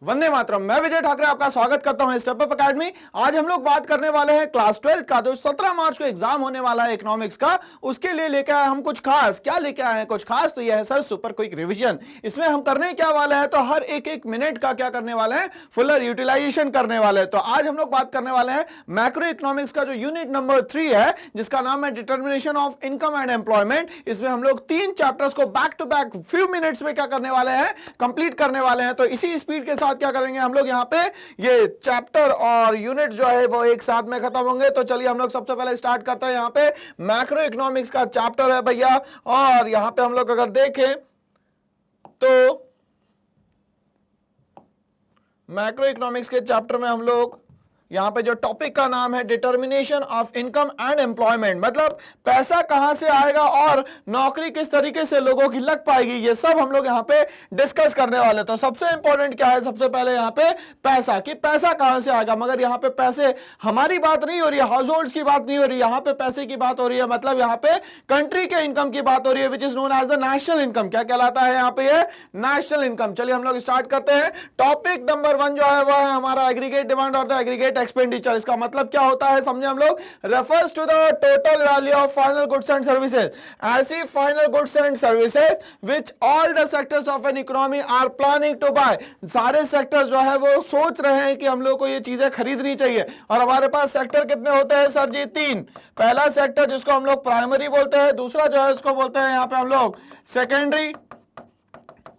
वंदे मातरम। मैं विजय ठाकरे आपका स्वागत करता हूं स्टेप अप एकेडमी। आज हम लोग बात करने वाले हैं क्लास 12 का, जो 17 मार्च को एग्जाम होने वाला है इकोनॉमिक्स का। उसके लिए लेके आए हम कुछ खास। क्या लेके आए हैं कुछ खास? तो यह है सर सुपर क्विक रिवीजन। इसमें हम करने क्या वाले हैं, तो हर एक एक मिनट का क्या करने वाले हैं, फुलर यूटिलाइजेशन करने वाले हैं। तो आज हम लोग बात करने वाले हैं मैक्रो इकोनॉमिक्स का जो यूनिट नंबर 3 है, जिसका नाम है determination of income and employment. इसमें हम लोग 3 चैप्टर्स को back to back few minutes में क्या करने वाले हैं, कंप्लीट करने वाले हैं। तो इसी स्पीड के साथ क्या करेंगे हम लोग, यहाँ पे ये चैप्टर और यूनिट जो है वो एक साथ में खत्म होंगे। तो चलिए हम लोग सबसे पहले स्टार्ट करते हैं। यहाँ पे मैक्रो इकोनॉमिक्स का चैप्टर है भैया, और यहाँ पे हम लोग अगर देखें तो मैक्रो इकोनॉमिक्स के चैप्टर में हम लोग यहां पे जो टॉपिक का नाम है determination of income and employment, मतलब पैसा कहां से आएगा और नौकरी किस तरीके से लोगों की लग पाएगी, ये सब हम लोग यहां पे डिस्कस करने वाले। तो सबसे इंपॉर्टेंट क्या है, सबसे पहले यहां पे पैसा, कि पैसा कहां से आएगा। मगर यहां पे पैसे हमारी बात नहीं हो रही है, हाउस होल्ड की बात नहीं हो रही है, यहां पे पैसे की बात हो रही है, मतलब यहां पे कंट्री के इनकम की बात हो रही है, which is known as the national income. क्या कहलाता है यहाँ पे, ये नेशनल इनकम। चलिए हम लोग स्टार्ट करते हैं। टॉपिक नंबर 1 जो है वह है हमारा एग्रीगेट डिमांड और द एग्रीगेट एक्सपेंडिचर। इसका मतलब क्या होता है समझे हम लोग, refers to the total value of final goods and services. ऐसी final goods and services which all the sectors of an economy are planning to buy. सारे सेक्टर्स जो है वो सोच रहे हैं कि हम लोग को ये चीजें खरीदनी चाहिए। और हमारे पास सेक्टर कितने होते हैं सर जी, 3। पहला सेक्टर जिसको हम लोग प्राइमरी बोलते हैं, दूसरा जो है उसको बोलते हैं यहाँ पे हम लोग सेकेंडरी,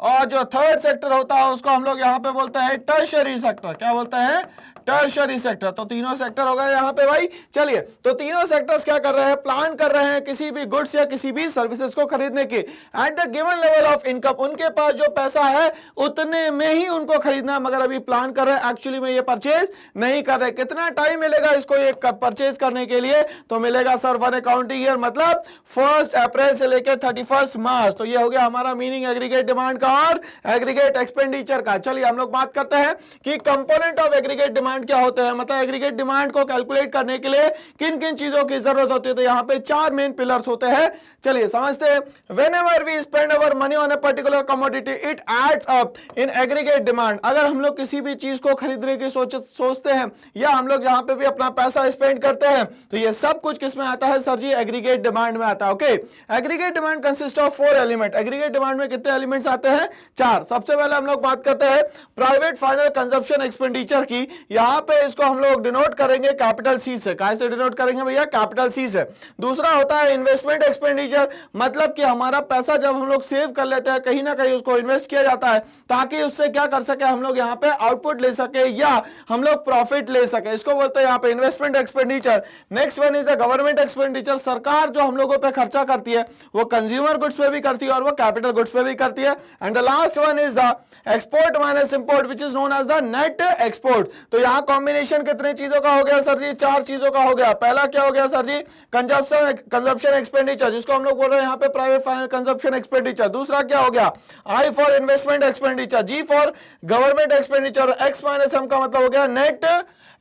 और जो थर्ड सेक्टर होता है उसको हम लोग यहाँ पे बोलते हैं टर्शरी सेक्टर। क्या बोलते हैं, टर्शरी सेक्टर। तो तीनों सेक्टर हो गए यहाँ पे भाई। चलिए, तो तीनों सेक्टर्स क्या कर रहे हैं, प्लान कर रहे हैं किसी भी गुड्स या किसी भी सर्विसेज को खरीदने की। At the given level of income, उनके पास जो पैसा है उतने में ही उनको खरीदना है, मगर अभी प्लान कर रहे हैं, एक्चुअली में ये परचेज नहीं कर रहे। कितना टाइम मिलेगा इसको ये परचेज करने के लिए, तो मिलेगा सर 1 अकाउंटिंग ईयर, मतलब 1 अप्रैल से लेकर 31 मार्च। तो ये हो गया हमारा मीनिंग एग्रीगेट डिमांड का और एग्रीगेट एक्सपेंडिचर का। चलिए हम लोग बात करते हैं कि कंपोनेंट ऑफ एग्रीगेट डिमांड क्या होते हैं, मतलब एग्रीगेट डिमांड को कैलकुलेट करने के लिए किन किन चीजों की जरूरत होती है। तो यहाँ पे 4 मेन पिलर्स होते हैं। चलिए समझते हैं। Whenever we spend our money on a particular commodity it adds up in aggregate demand. अगर हम लोग किसी भी चीज को खरीदने की सोचते हैं, या हम लोग जहां पे भी अपना पैसा स्पेंड करते हैं, तो ये सब कुछ किस में आता है सर जी, एग्रीगेट डिमांड में आता है। Okay, aggregate demand consist of 4 element. Aggregate demand में कितने एलिमेंट्स आते हैं, 4। सबसे पहले हम लोग बात करते हैं प्राइवेट फाइनल कंजप्शन एक्सपेंडिचर की। यहां पे इसको हम लोग डिनोट करेंगे कैपिटल सी से। कैसे से डिनोट करेंगे भैया, कैपिटल सी से। दूसरा होता है इन्वेस्टमेंट एक्सपेंडिचर, मतलब कि हमारा पैसा जब हम लोग सेव कर लेते हैं, कहीं ना कहीं उसको इन्वेस्ट किया जाता है, ताकि उससे क्या कर सके हम लोग यहाँ पे आउटपुट ले सके या हम लोग प्रॉफिट ले सके। इसको बोलते हैं यहाँ पे investment expenditure. Next one is the government expenditure. सरकार जो हम लोगों पे खर्चा करती है वो कंज्यूमर गुड्स पे भी करती है और वो कैपिटल गुड्स पे भी करती है। And the last one is the export minus import, which is known as the net export. तो यहाँ कॉम्बिनेशन कितने चीजों का हो गया सर जी, 4 चीजों का हो गया। पहला क्या हो गया सर जी, कंजप्शन एक्सपेंडिचर, जिसको हम लोग बोल रहे हैं यहाँ पे प्राइवेट फाइनल कंजप्शन एक्सपेंडिचर। दूसरा क्या हो गया, I for investment expenditure, G for government expenditure, X minus M का मतलब हो गया नेट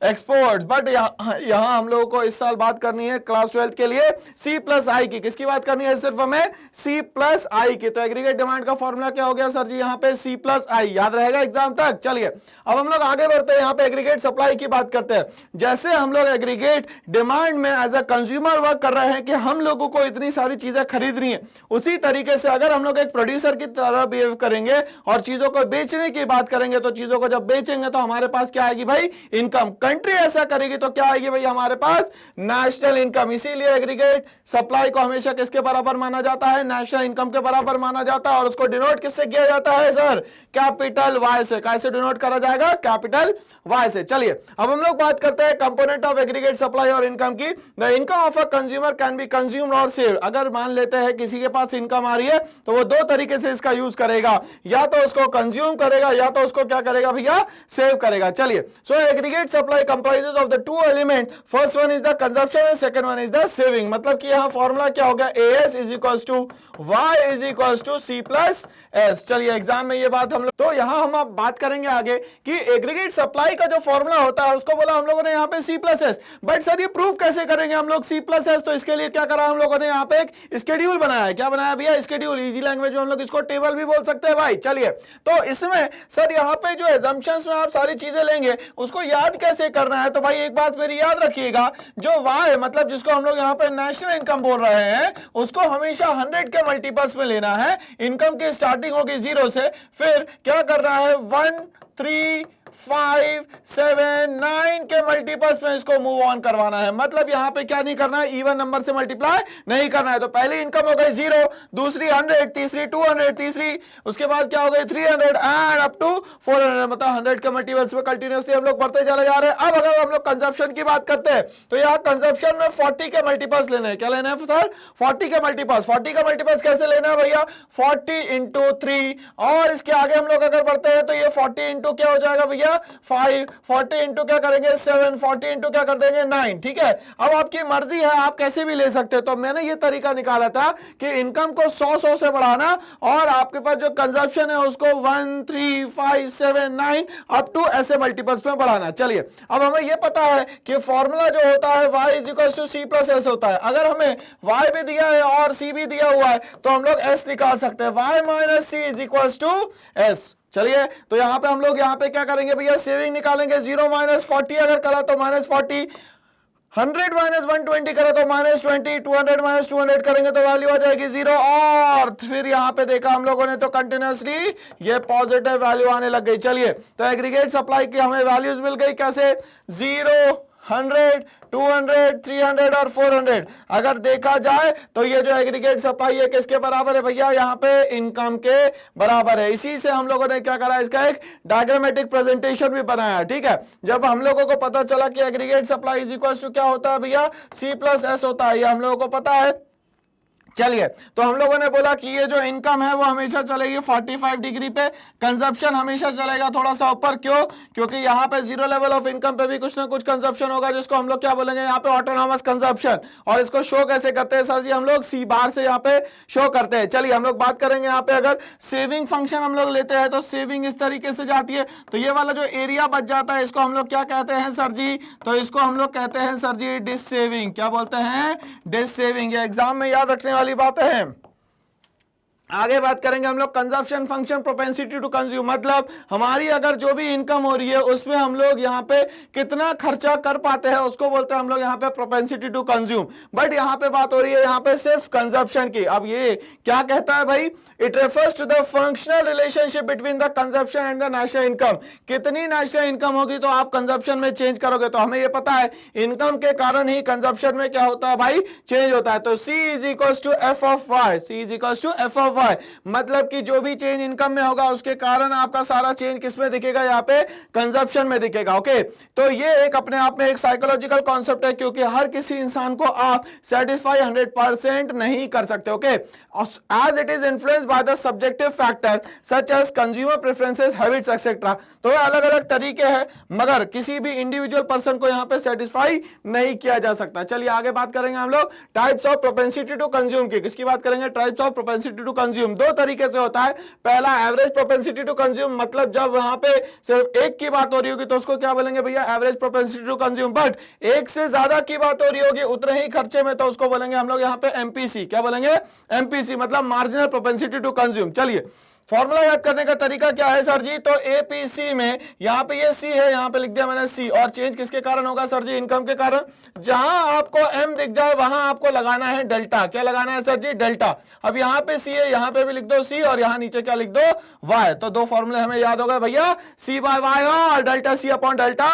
एक्सपोर्ट। बट यहां हम लोगों को इस साल बात करनी है क्लास 12 के लिए सी प्लस आई की। किसकी बात करनी है सिर्फ हमें, सी प्लस आई की। तो एग्रीगेट डिमांड का फॉर्मूला क्या हो गया सर जी, यहाँ पे सी प्लस आई। याद रहेगा एग्जाम तक। चलिए अब हम लोग आगे बढ़ते हैं, यहाँ पे एग्रीगेट सप्लाई की बात करते हैं। जैसे हम लोग एग्रीगेट डिमांड में एज अ कंज्यूमर वर्क कर रहे हैं कि हम लोगों को इतनी सारी चीजें खरीदनी है, उसी तरीके से अगर हम लोग एक प्रोड्यूसर की तरह बिहेव करेंगे और चीजों को बेचने की बात करेंगे, तो चीजों को जब बेचेंगे तो हमारे पास क्या आएगी भाई, इनकम। कंट्री ऐसा करेगी तो क्या आएगी भाई हमारे पास, नेशनल इनकम। इसीलिए एग्रीगेट सप्लाई को हमेशा किसके बराबर माना जाता है, नेशनल इनकम के बराबर माना जाता है। और उसको डिनोट किससे किया जाता है सर, कैपिटल वाई से। कैसे डिनोट करा जाएगा, कैपिटल वाई से। चलिए अब हम लोग बात करते हैं कंपोनेंट ऑफ एग्रीगेट सप्लाई और इनकम की। The income of a consumer can be consumed और सेव्ड। अगर मान लेते हैं किसी के पास इनकम आ रही है तो वो 2 तरीके से इसका यूज करेगा, या तो उसको कंज्यूम करेगा या तो उसको क्या करेगा भैया, सेव करेगा। चलिए, so aggregate supply comprises of the 2 element, first one is the consumption and second one is the saving। मतलब कि यहाँ फॉर्मूला क्या हो गया, AS is equals to Y is equals to C plus S। Yes चलिए exam में ये बात हम लोग, तो यहां हम अब बात करेंगे आगे कि एग्रीगेट सप्लाई का जो फॉर्मूला होता है उसको बोला हम लोगों ने यहाँ पे C+S। बट सर ये प्रूफ कैसे करेंगे हम लोग C+S? तो इसके लिए क्या करा हम लोगों ने यहाँ पे एक स्केड्यूल बनाया है। क्या बनाया भैया? स्केड्यूल। इजी लैंग्वेज में हम लोग इसको टेबल भी बोल सकते हैं भाई। चलिए तो इसमें सर यहाँ पे जो एजम्पशंस में आप सारी चीजें लेंगे उसको याद कैसे करना है? तो भाई एक बात मेरी याद रखिएगा, जो वाई मतलब जिसको हम लोग यहाँ पे नेशनल इनकम बोल रहे हैं उसको हमेशा 100 के मल्टीपल्स में लेना है। इनकम की स्टार्टिंग होगी 0 से, फिर क्या करना है 1 3 5 7 9 के मल्टीपल्स में इसको मूव ऑन करवाना है। मतलब यहां पे क्या नहीं करना है, इवन नंबर से मल्टीप्लाई नहीं करना है। तो पहली इनकम हो गई 0, दूसरी 100, तीसरी 200, तीसरी उसके बाद क्या हो गई 300 एंड अप टू 400। मतलब 100 के मल्टीपल्स में कंटिन्यूअसली हम लोग बढ़ते चले जा रहे हैं। अब अगर हम लोग कंजप्शन की बात करते हैं तो यहाँ कंजप्शन में 40 के मल्टीपल्स लेने हैं। क्या लेना है सर? 40 के मल्टीपल्स। 40 के मल्टीपल्स कैसे लेना है भैया? 40 इंटू 3, और इसके आगे हम लोग अगर बढ़ते हैं तो ये 40 इंटू क्या हो जाएगा भैया 5, 40 इंटू क्या करेंगे 7, 40 इंटू क्या कर देंगे 9। ठीक है, अब आपकी मर्जी है, आप कैसे भी ले सकते हैं। तो मैंने ये तरीका निकाला था कि इनकम को 100 से बढ़ाना और आपके पास जो कंजप्शन है उसको 1 3 5 7 9 अप टू ऐसे मल्टीपल्स में बढ़ाना। चलिए अब हमें ये पता है कि फॉर्मूला जो होता है y = C+S होता है। अगर हमें y भी दिया है और c भी दिया हुआ है तो हम लोग s निकाल सकते हैं, y - c = s। चलिए तो यहां पे हम लोग यहां पे क्या करेंगे भैया, सेविंग निकालेंगे। 0 - 40 अगर करा तो -40, 100 - 120 करें तो -20, 200 - 200 करेंगे तो वैल्यू आ जाएगी 0। और फिर यहां पे देखा हम लोगों ने तो कंटिन्यूअसली ये पॉजिटिव वैल्यू आने लग गई। चलिए तो एग्रीगेट सप्लाई की हमें वैल्यूज मिल गई कैसे, 0 100 200 300 और 400। अगर देखा जाए तो ये जो एग्रीगेट सप्लाई है किसके बराबर है भैया, यहाँ पे इनकम के बराबर है। इसी से हम लोगों ने क्या करा, इसका एक डायग्रामेटिक प्रेजेंटेशन भी बनाया। ठीक है, जब हम लोगों को पता चला कि aggregate supply is equal to क्या होता है भैया, C+S होता है, ये हम लोगों को पता है। चलिए तो हम लोगों ने बोला कि ये जो इनकम है वो हमेशा चलेगी 45 डिग्री पे, कंजप्शन हमेशा चलेगा थोड़ा सा ऊपर। क्यों? क्योंकि यहाँ पे 0 लेवल ऑफ इनकम पे भी कुछ ना कुछ कंजप्शन होगा जिसको हम लोग क्या बोलेंगे यहाँ पे ऑटोनॉमस कंजप्शन। और इसको शो कैसे करते हैं सर जी, हम लोग C बार से यहाँ पे शो करते हैं। चलिए हम लोग बात करेंगे यहाँ पे, अगर सेविंग फंक्शन हम लोग लेते हैं तो सेविंग इस तरीके से जाती है। तो ये वाला जो एरिया बच जाता है इसको हम लोग क्या कहते हैं सर जी, तो इसको हम लोग कहते हैं सर जी डिस सेविंग। क्या बोलते हैं? Dish saving. ये एग्जाम में याद रखने वाली बातें हैं। आगे बात करेंगे हम लोग consumption function propensity to consume. मतलब हमारी अगर जो भी इनकम हो रही है उसमें हम लोग यहाँ पे कितना खर्चा कर पाते हैं उसको बोलते हैं हम लोग यहाँ पे प्रोपेंसिटी टू कंज्यूम। बट यहाँ पे बात हो रही है यहाँ पे सिर्फ कंजप्शन की। अब ये क्या कहता है भाई, it refers to the functional relationship between the consumption and the national income. कितनी नेशनल इनकम होगी तो आप कंजप्शन में चेंज करोगे। तो हमें ये पता है इनकम के कारण ही कंजप्शन में क्या होता है भाई, चेंज होता है। तो C = F of Y, C = F of Y। मतलब कि जो भी चेंज इनकम में होगा उसके कारण आपका सारा चेंज किस में दिखेगा, यहाँ पे कंजप्शन में दिखेगा। ओके, तो ये एक अपने आप में एक साइकोलॉजिकल कॉन्सेप्ट है, क्योंकि हर किसी इंसान को आप सेटिस्फाई 100% नहीं कर सकते। Okay, as it is influenced by the subjective factor such as consumer preferences, habits etcetera. तो अलग अलग तरीके हैं मगर किसी भी इंडिविजुअल पर्सन को यहाँ पे सेटिस्फाई नहीं किया जा सकता। चलिए आगे बात करेंगे हम लोग types of propensity to consume की। किसकी बात करेंगे? Types of propensity to consume. दो तरीके से होता है। पहला एवरेज प्रोपेंसिटी टू कंज्यूम, मतलब जब वहां पे सिर्फ एक की बात हो रही होगी तो उसको क्या बोलेंगे भैया, average propensity to consume. But एक से ज्यादा की बात हो रही होगी उतने ही खर्चे में तो उसको बोलेंगे हम लोग यहाँ पे एमपीसी। क्या बोलेंगे? एमपीसी, मतलब मार्जिनल प्रोपेंसिटी टू कंज्यूम। चलिए फॉर्मूला याद करने का तरीका क्या है सर जी, तो एपीसी में यहाँ पे ये सी है, यहाँ पे लिख दिया मैंने सी। और चेंज किसके कारण होगा सर जी? इनकम के कारण। जहां आपको एम दिख जाए वहां आपको लगाना है डेल्टा। क्या लगाना है सर जी? डेल्टा। अब यहाँ पे सी है, यहाँ पे भी लिख दो सी और यहाँ नीचे क्या लिख दो? वाई। तो दो फॉर्मूले हमें याद होगा भैया, सी बाय वाई और delta C upon delta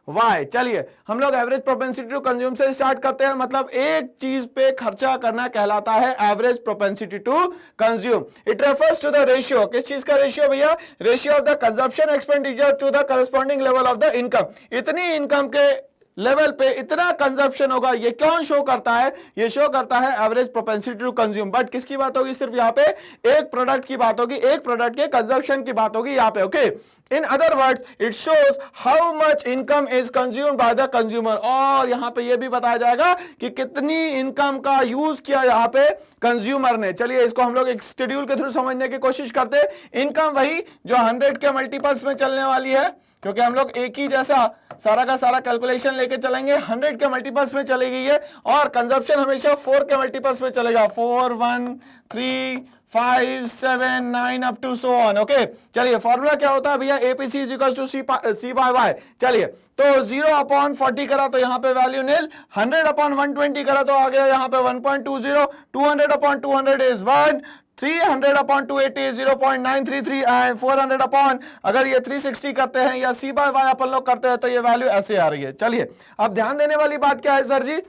Y. चलिए हम लोग एवरेज प्रोपेंसिटी टू कंज्यूम से स्टार्ट करते हैं। मतलब एक चीज पे खर्चा करना कहलाता है average propensity to consume. It refers to the ratio. किस चीज का रेशियो भैया? Ratio of the consumption expenditure to the corresponding level of the income. इतनी इनकम के लेवल पे इतना कंजप्शन होगा। ये कौन शो करता है? ये शो करता है average propensity to consume. But किसकी बात होगी? सिर्फ यहाँ पे एक प्रोडक्ट की बात होगी, एक प्रोडक्ट के कंजप्शन की बात होगी यहाँ पे। Okay, in other words it shows how much income is consumed by the consumer, और यहां पे ये भी बताया जाएगा कि कितनी इनकम का यूज किया यहां पे कंज्यूमर ने। चलिए इसको हम लोग एक शेड्यूल के थ्रू समझने की कोशिश करते हैं। इनकम वही जो 100 के मल्टीपल्स में चलने वाली है, क्योंकि हम लोग एक ही जैसा सारा का सारा कैलकुलेशन लेके चलेंगे, 100 के मल्टीपल्स में चली गई है, और कंजप्शन हमेशा 4 के मल्टीपल्स में चलेगा, 4 1 3 5 7 9 up to so on. Okay, चलिए फॉर्मूला क्या होता है भैया, APC is equal to C by Y. चलिए तो 0/40 करा तो यहाँ पे वैल्यू निल, 100/120 करा तो आ गया यहाँ पे 1.20, 200/200 इज 1, 300/280 is 0.933 एंड 400 अगर ये 360 करते हैं या सी बाय वाई अपन लोग करते हैं तो ये वैल्यू ऐसे आ रही है। चलिए अब ध्यान देने वाली बात क्या है सर जी,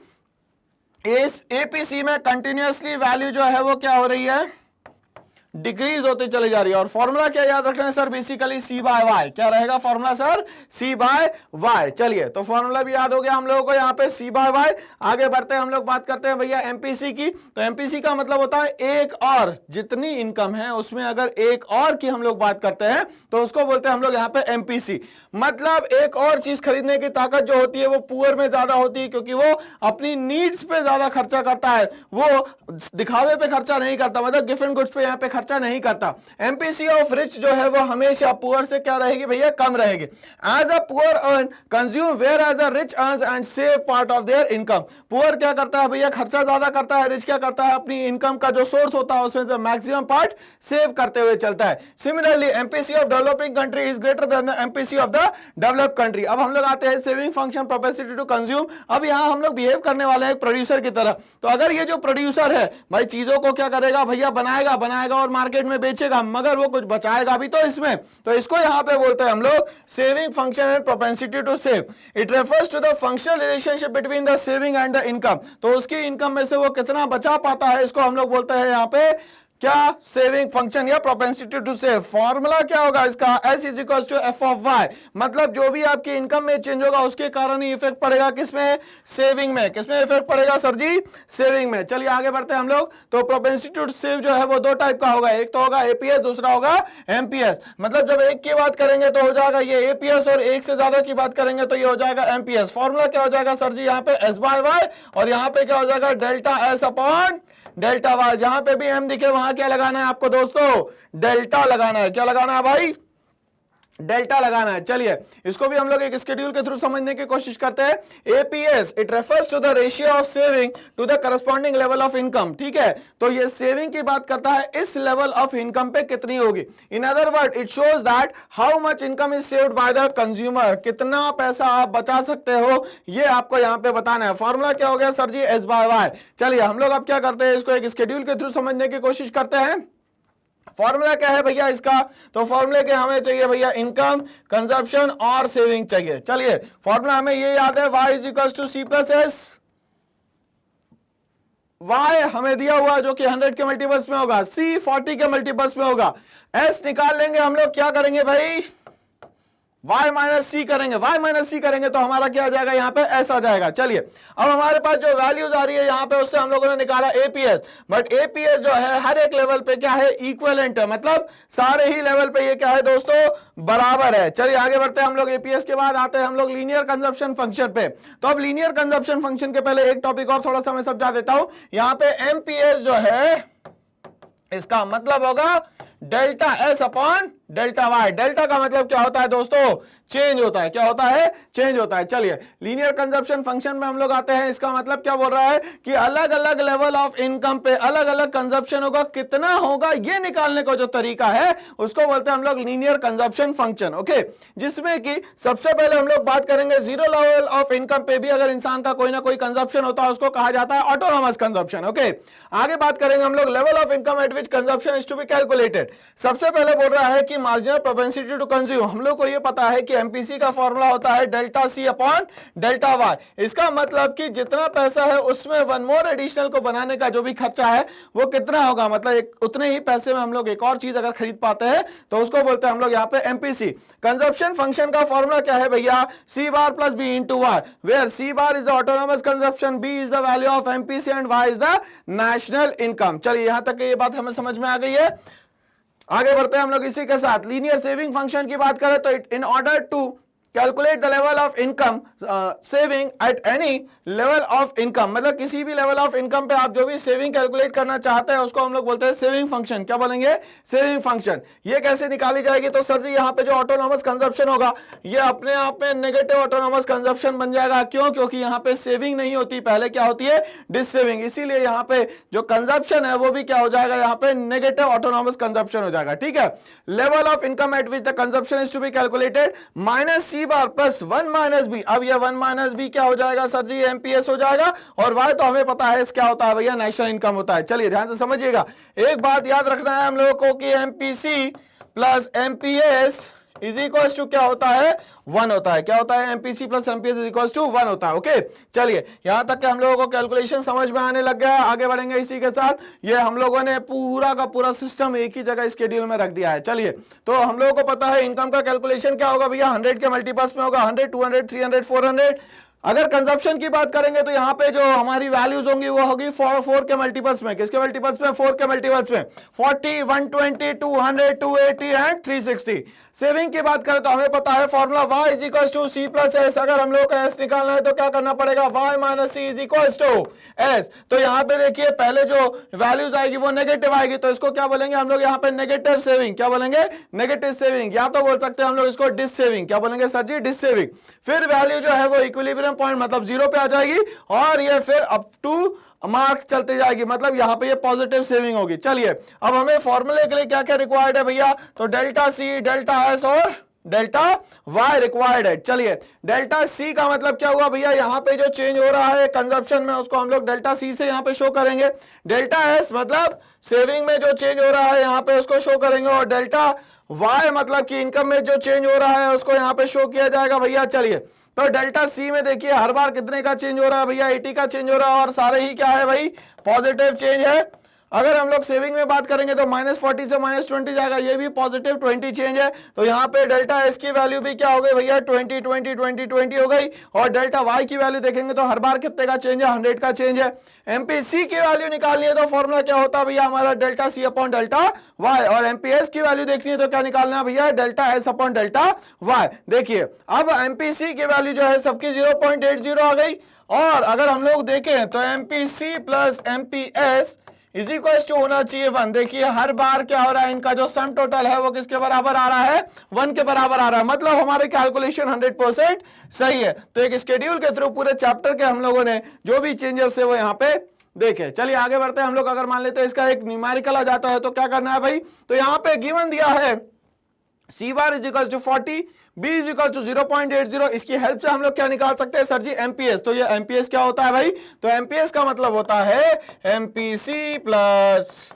इस एपीसी में कंटिन्यूअसली वैल्यू जो है वो क्या हो रही है, डिक्रीज होती चली जा रही है। और फॉर्मूला क्या याद रखना है sir, basically C by Y. क्या रहेगा formula sir, C by Y. चलिए तो फॉर्मूला भी याद हो गया हम लोगों को यहाँ पे सी बाय वाई। आगे बढ़ते हैं, हम लोग बात करते हैं भैया एमपीसी की। तो एमपीसी का मतलब होता है एक और, जितनी इनकम है उसमें अगर एक और की हम लोग बात करते हैं तो उसको बोलते हैं हम लोग यहाँ पे एमपीसी। मतलब एक और चीज खरीदने की ताकत जो होती है वो पुअर में ज्यादा होती है, क्योंकि वो अपनी नीड्स पे ज्यादा खर्चा करता है, वो दिखावे पे खर्चा नहीं करता, मतलब गिफ्ट गुड्स पे यहाँ पे खर्चा नहीं करता। एमपीसी ऑफ रिच जो है वो हमेशा पुअर से क्या रहेगी भैया, कम रहेगी। As a poor earn consume where as a rich earns and save part of their income. Poor क्या करता है भैया, खर्चा ज्यादा करता है, रिच क्या करता है, अपनी इनकम का जो सोर्स होता है उसमें से मैक्सिमम पार्ट सेव करते हुए चलता है। Similarly MPC of developing country is greater than the MPC of the developed country. अब हम लोग आते हैं saving function propensity to consume. अब यहां हम लोग बिहेव करने वाले हैं प्रोड्यूसर की तरह। तो अगर ये जो प्रोड्यूसर है भाई चीजों को क्या करेगा भैया, बनाएगा और मार्केट में बेचेगा, मगर वो कुछ बचाएगा भी तो इसमें, तो इसको यहां पे बोलते हैं हम लोग saving function and propensity to save. It refers to the functional relationship between the saving and the income. तो उसकी इनकम में से वो कितना बचा पाता है, इसको हम लोग बोलते हैं यहां पे क्या, सेविंग फंक्शन या प्रोपेंसिटी टू सेव। फॉर्मूला क्या होगा इसका, S is equal to F of Y. मतलब जो भी आपकी इनकम में चेंज होगा उसके कारण ही इफेक्ट पड़ेगा किसमें, सेविंग में। किसमें इफेक्ट पड़ेगा सर जी, सेविंग में। चलिए आगे बढ़ते हैं हम लोग। तो प्रोपेंसिटी टू सेव जो है वो दो टाइप का होगा, एक तो होगा एपीएस, दूसरा होगा एमपीएस। मतलब जब एक की बात करेंगे तो हो जाएगा ये एपीएस, और एक से ज्यादा की बात करेंगे तो ये हो जाएगा एमपीएस। फॉर्मूला क्या हो जाएगा सर जी, यहाँ पे एस बाय वाई, और यहाँ पे क्या हो जाएगा delta S upon delta Y. जहां पे भी एम दिखे वहां क्या लगाना है आपको दोस्तों, डेल्टा लगाना है। क्या लगाना है भाई, डेल्टा लगाना है। चलिए इसको भी हम लोग एक स्केड्यूल के थ्रू समझने की कोशिश करते हैं। APS it refers to the ratio of saving to the corresponding level of income. ठीक है, तो ये सेविंग की बात करता है इस लेवल ऑफ इनकम पे कितनी होगी। In other word it shows that how much income is saved by the consumer, कितना पैसा आप बचा सकते हो ये आपको यहां पे बताना है। फॉर्मूला क्या हो गया sir ji, S by Y. चलिए हम लोग अब क्या करते हैं, इसको एक स्केड्यूल के थ्रू समझने की कोशिश करते हैं। फॉर्मूला क्या है भैया इसका, तो फॉर्मूले के हमें चाहिए भैया इनकम, कंजप्शन और सेविंग चाहिए। चलिए फॉर्मूला हमें ये याद है, y is equal to C plus S. y हमें दिया हुआ जो कि 100 के मल्टीपल्स में होगा, c 40 के मल्टीपल्स में होगा। s निकाल लेंगे हम लोग, क्या करेंगे भाई, y माइनस सी करेंगे। y माइनस सी करेंगे तो हमारा क्या आ जाएगा, यहाँ पे s आ जाएगा। चलिए अब हमारे पास जो वैल्यूज आ रही है यहाँ पे उससे हम लोगों ने निकाला एपीएस, बट एपीएस जो है हर एक लेवल पे क्या है, इक्विवेलेंट है, मतलब सारे ही लेवल पे ये क्या है दोस्तों, बराबर है। चलिए आगे बढ़ते हैं हम लोग। एपीएस के बाद आते हैं हम लोग लीनियर कंजप्शन फंक्शन पे। तो अब लीनियर कंजप्शन फंक्शन के पहले एक टॉपिक और थोड़ा सा मैं समझा देता हूं। यहाँ पे एमपीएस जो है इसका मतलब होगा delta S upon delta Y. डेल्टा का मतलब क्या होता है दोस्तों, चेंज होता है। क्या होता है, चेंज होता है। चलिए लीनियर कंजप्शन फंक्शन में हम लोग आते हैं। इसका मतलब क्या बोल रहा है कि अलग अलग लेवल ऑफ इनकम पे अलग अलग कंजप्शन होगा, कितना होगा ये निकालने का जो तरीका है उसको बोलते हैं हम लोग लीनियर कंजप्शन फंक्शन। ओके, जिसमें कि सबसे पहले हम लोग बात करेंगे जीरो लेवल ऑफ इनकम पे भी अगर इंसान का कोई ना कोई कंजप्शन होता है उसको कहा जाता है ऑटोनॉमस कंजप्शन। ओके, आगे बात करेंगे हम लोग level of income at which consumption is to be calculated. सबसे पहले बोल रहा है कि मार्जिनल प्रोपेंसिटी टू कंज्यूम। हम लोग को ये पता है कि एमपीसी का फॉर्मूला होता है delta C upon delta Y. इसका मतलब कि जितना पैसा है उसमें वन मोर एडिशनल को बनाने का जो भी खर्चा है वो कितना होगा, मतलब उतने ही पैसे में हम लोग एक और चीज अगर खरीद पाते हैं तो उसको बोलते हैं हम लोग यहाँ पे एमपीसी। कंजप्शन फंक्शन का फॉर्मूला क्या है भैया, C bar plus B into Y, where C bar is the autonomous consumption, B is the value of MPC and Y is the national income. चलिए यहां तक ये बात हमें समझ में आ गई है। आगे बढ़ते हैं हम लोग इसी के साथ। लीनियर सेविंग फंक्शन की बात करें तो in order to calculate the level of income saving at any level of income, मतलब किसी भी लेवल ऑफ इनकम पे आप जो भी सेविंग कैलकुलेट करना चाहते हैं उसको हम लोग बोलते हैं सेविंग फंक्शन। क्या बोलेंगे? Saving function. ये कैसे निकाली जाएगी? तो सर जी यहाँ पे जो ऑटोनॉमस कंजप्शन होगा ये अपने आप में नेगेटिव ऑटोनॉमस कंजप्शन बन जाएगा। क्यों? क्योंकि यहाँ पे सेविंग नहीं होती, पहले क्या होती है? डिससेविंग। इसीलिए यहाँ पे जो कंजप्शन है वो भी क्या हो जाएगा? यहाँ पे नेगेटिव ऑटोनॉमस कंजप्शन हो जाएगा। ठीक है। Level of income at which the consumption is to be calculated minus C bar plus 1 minus B. अब ये 1 माइनस बी क्या हो जाएगा सर जी? एमपीएस हो जाएगा। और वाई तो हमें पता है क्या होता है भैया? नेशनल इनकम होता है। चलिए ध्यान से समझिएगा, एक बात याद रखना है हम लोगों को कि MPC plus MPS is equal to क्या होता है? 1 होता है। क्या होता है? MPC plus MPS is equal to 1 होता है। ओके, चलिए यहां तक कि हम लोगों को कैलकुलेशन समझ में आने लग गया है। आगे बढ़ेंगे इसी के साथ। ये हम लोगों ने पूरा का पूरा सिस्टम एक ही जगह स्केड्यूल में रख दिया है। चलिए, तो हम लोगों को पता है इनकम का कैलकुलेशन क्या होगा भैया? 100 के मल्टीपल्स में होगा, 100, 200, 300, 400। अगर कंजप्शन की बात करेंगे तो यहाँ पे जो हमारी वैल्यूज होंगी वो होगी 4 के मल्टीपल्स में। किसके मल्टीपल्स में? 4 के मल्टीपल्स में। 40, 120, 200, 280 एंड 360। सेविंग की बात करें तो हमें पता है formula y is equal to C plus S. अगर हम लोग का एस निकालना है तो क्या करना पड़ेगा? y minus C is equal to S. तो यहाँ पे देखिए पहले जो वैल्यूज आएगी वो नेगेटिव आएगी, तो इसको क्या बोलेंगे हम लोग? यहाँ पे नेगेटिव सेविंग। क्या बोलेंगे? Negative saving. या तो बोल सकते हैं हम लोग इसको डिस सेविंग। क्या बोलेंगे सर जी? Dissaving. फिर वैल्यू जो है वो इक्विलिब्रियम पॉइंट मतलब 0 पे आ जाएगी और ये फिर अप टू मार्क चलते जाएगी, मतलब यहां पे ये पॉजिटिव सेविंग होगी। चलिए, अब हमें फॉर्मूले के लिए क्या क्या रिक्वायर्ड है भैया? तो डेल्टा सी, डेल्टा एस और डेल्टा वाई रिक्वायर्ड है। चलिए, डेल्टा सी का मतलब क्या हुआ भैया? यहां पे जो चेंज हो रहा है कंजप्शन में उसको हम लोग डेल्टा सी से यहां पे शो करेंगे। डेल्टा एस मतलब सेविंग में जो चेंज हो रहा है यहां पे उसको शो करेंगे, और डेल्टा वाई मतलब कि इनकम में जो चेंज हो रहा है उसको यहां पे शो किया जाएगा भैया। चलिए, तो डेल्टा सी में देखिए हर बार कितने का चेंज हो रहा है भैया? 80 का चेंज हो रहा है, और सारे ही क्या है भाई? पॉजिटिव चेंज है। अगर हम लोग सेविंग में बात करेंगे तो -40 से -20 जाएगा, ये भी पॉजिटिव 20 चेंज है। तो यहाँ पे डेल्टा एस की वैल्यू भी क्या हो गई भैया? 20, 20, 20, 20 हो गई। और डेल्टा वाई की वैल्यू देखेंगे तो हर बार कितने का चेंज है? 100 का चेंज है। एमपीसी की वैल्यू निकालनी है तो फॉर्मूला क्या होता है भैया हमारा? Delta C upon delta Y. और एमपीएस की वैल्यू देखनी है तो क्या निकालना है भैया? Delta S upon delta Y. देखिए अब एमपीसी की वैल्यू जो है सबकी 0.80 आ गई। और अगर हम लोग देखें तो MPC plus MPS is equal to होना चाहिए 1। देखिए हर बार क्या हो रहा है? इनका जो सम टोटल है वो किसके बराबर आ रहा है? 1 के बराबर आ रहा है। मतलब हमारे कैलकुलेशन 100% सही है। तो एक स्केड्यूल के थ्रू पूरे चैप्टर के हम लोगों ने जो भी चेंजेस है वो यहाँ पे देखे। चलिए आगे बढ़ते हैं हम लोग। अगर मान लेते हैं इसका एक न्यूमेरिकल आ जाता है तो क्या करना है भाई? तो यहाँ पे गिवन दिया है C bar is equal to 40, B is equal to 0.80। इसकी हेल्प से हम लोग क्या निकाल सकते हैं सर जी? एमपीएस। तो ये एमपीएस क्या होता है भाई? तो एमपीएस का मतलब होता है MPC plus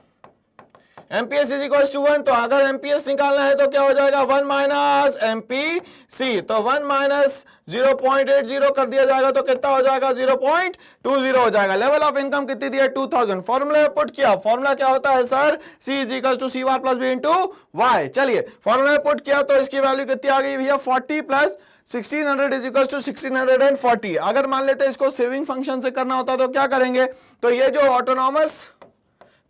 MPS is equal to 1। तो अगर एमपीएस निकालना है तो क्या हो जाएगा? 1 माइनस एमपीसी। तो 1 माइनस 0.80 कर दिया जाएगा तो कितना हो जाएगा? 0.20 हो जाएगा। लेवल ऑफ इनकम कितनी दी है? 2000। फॉर्मूला पुट किया। फॉर्मूला क्या होता है sir? C is equal to C Y plus B into Y. चलिए फॉर्मूला पुट किया तो इसकी वैल्यू कितनी आ गई भैया? 40 प्लस 1600 इज इक्वल टू 1640। अगर मान लेते हैं इसको सेविंग फंक्शन से करना होता तो क्या करेंगे? तो ये जो ऑटोनॉमस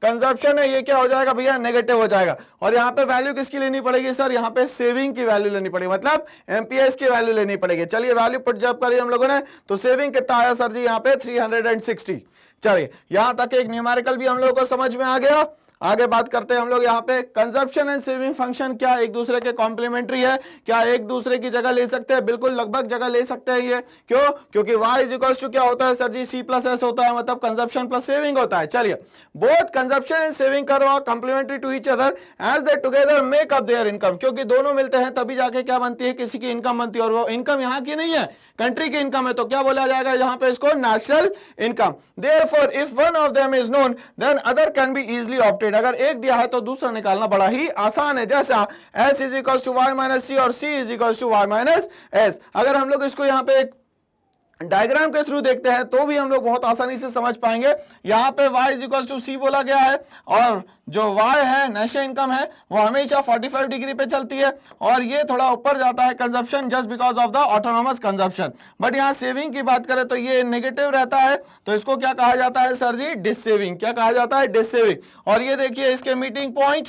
कंजप्शन है ये क्या हो जाएगा भैया? नेगेटिव हो जाएगा। और यहाँ पे वैल्यू किसकी लेनी पड़ेगी सर? यहाँ पे सेविंग की वैल्यू लेनी पड़ेगी, मतलब एमपीएस की वैल्यू लेनी पड़ेगी। चलिए वैल्यू पुट जब करी हम लोगों ने तो सेविंग कितना आया सर जी? यहाँ पे 360। चलिए यहां तक एक न्यूमेरिकल भी हम लोगों को समझ में आ गया। आगे बात करते हैं हम लोग यहाँ पे कंजप्शन एंड सेविंग फंक्शन क्या एक दूसरे के कॉम्प्लीमेंट्री है? क्या एक दूसरे की जगह ले सकते हैं? बिल्कुल लगभग जगह ले सकते हैं ये। क्यों? क्योंकि y इज इक्वल टू क्या होता है sir ji? C plus S होता है, मतलब कंजप्शन प्लस सेविंग होता है। चलिए बोथ कंजप्शन एंड सेविंग करो complementary to each other as they together make up their income. क्योंकि दोनों मिलते हैं तभी जाके क्या बनती है? किसी की इनकम बनती है। और वो इनकम यहाँ की नहीं है, कंट्री की इनकम है। तो क्या बोला जाएगा यहाँ पे इसको? National income. Therefore if one of them is known then other can be easily obtained. अगर एक दिया है तो दूसरा निकालना बड़ा ही आसान है। जैसा s is equal to Y minus C और c is equal to Y minus S. अगर हम लोग इसको यहाँ पे एक डायग्राम के थ्रू देखते हैं तो भी हम लोग बहुत आसानी से समझ पाएंगे। यहाँ पे y इज इक्वल टू सी बोला गया है और जो y है नेशनल इनकम है वो हमेशा 45 डिग्री पे चलती है और ये थोड़ा ऊपर जाता है consumption just because of the autonomous consumption. But यहाँ सेविंग की बात करें तो ये नेगेटिव रहता है, तो इसको क्या कहा जाता है सर जी? Dissaving. क्या कहा जाता है? Dissaving. और ये देखिए इसके मीटिंग पॉइंट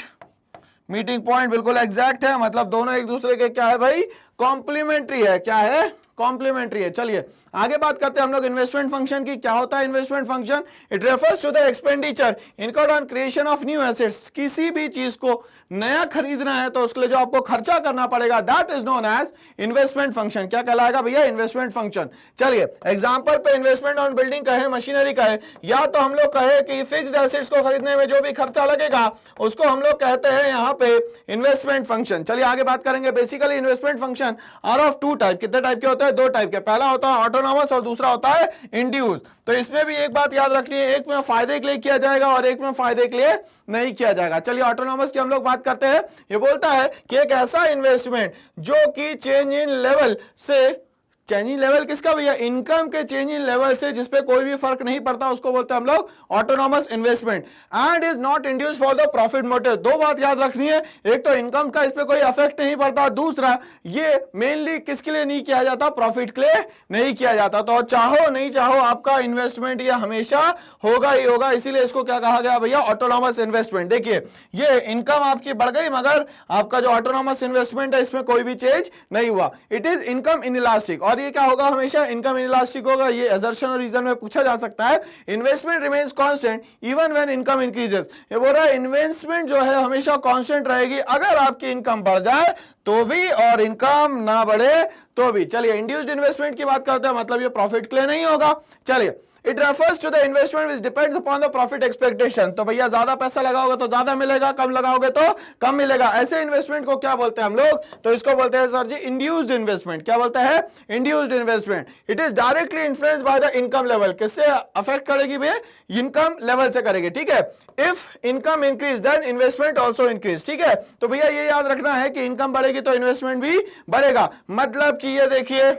मीटिंग पॉइंट बिल्कुल एग्जैक्ट है, मतलब दोनों एक दूसरे के क्या है भाई, कॉम्प्लीमेंट्री है। क्या है, कॉम्प्लीमेंट्री है। चलिए आगे बात करते हैं हम लोग इन्वेस्टमेंट फंक्शन की। क्या होता है investment function? It refers to the expenditure incurred on creation of new assets. किसी भी चीज को नया खरीदना है तो उसके लिए जो आपको खर्चा करना पड़ेगा, that is known as investment function. क्या कहलाएगा भैया, इन्वेस्टमेंट फंक्शन। चलिए एग्जांपल पे इन्वेस्टमेंट ऑन बिल्डिंग कहे, मशीनरी कहे, या तो हम लोग कहे कि फिक्स्ड एसेट्स को खरीदने में जो भी खर्चा लगेगा उसको हम लोग कहते हैं यहाँ पे इन्वेस्टमेंट फंक्शन। चलिए आगे बात करेंगे। Basically investment function are of two type. कितने टाइप के होते हैं? दो टाइप के। पहला होता है ऑटोनॉमस और दूसरा होता है इंड्यूस। तो इसमें भी एक बात याद रखनी है, एक में फायदे के लिए किया जाएगा और एक में फायदे के लिए नहीं किया जाएगा। चलिए ऑटोनॉमस की हम लोग बात करते हैं। ये बोलता है कि एक ऐसा इन्वेस्टमेंट जो कि चेंज इन लेवल से, चेंज इन लेवल किसका भैया, इनकम के चेंज इन लेवल से जिसपे कोई भी फर्क नहीं पड़ता, उसको बोलते हैं हम लोग autonomous investment. And is not induce for the profit motive. दो बात याद रखनी है, एक तो इनकम का इस पे कोई इफेक्ट नहीं पड़ता, दूसरा ये मेनली किसके लिए नहीं किया जाता, प्रॉफिट के लिए नहीं किया जाता। तो चाहो नहीं चाहो आपका इन्वेस्टमेंट ये हमेशा होगा ही होगा, इसीलिए इसको क्या कहा गया भैया, ऑटोनॉमस इन्वेस्टमेंट। देखिए ये इनकम आपकी बढ़ गई मगर आपका जो ऑटोनॉमस इन्वेस्टमेंट है इसमें कोई भी चेंज नहीं हुआ। It is income inelastic. और ये क्या होगा, हमेशा इनकम इनइलास्टिक होगा। ये असर्शन और रीजन में पूछा जा सकता है। Investment remains constant even when income increases. ये बोल रहा है इन्वेस्टमेंट जो है हमेशा कांस्टेंट रहेगी, अगर आपकी इनकम बढ़ जाए तो भी और इनकम ना बढ़े तो भी। चलिए इंड्यूस्ड इन्वेस्टमेंट की बात करते हैं, मतलब ये प्रॉफिट के लिए नहीं होगा। चलिए it refers to the investment which depends upon the profit expectation. तो भैया ज्यादा पैसा लगाओगे तो ज्यादा मिलेगा, कम लगाओगे तो कम मिलेगा। ऐसे इन्वेस्टमेंट को क्या बोलते हैं हम लोग, तो इसको बोलते हैं सर जी इंड्यूस्ड इन्वेस्टमेंट। क्या बोलते हैं, induced investment. It is directly influenced by the income level. किससे अफेक्ट करेगी भैया, इनकम लेवल से करेगी। ठीक है, if income increase then investment also increase. ठीक है, तो भैया ये याद रखना है कि इनकम बढ़ेगी तो इन्वेस्टमेंट भी बढ़ेगा। मतलब कि ये देखिए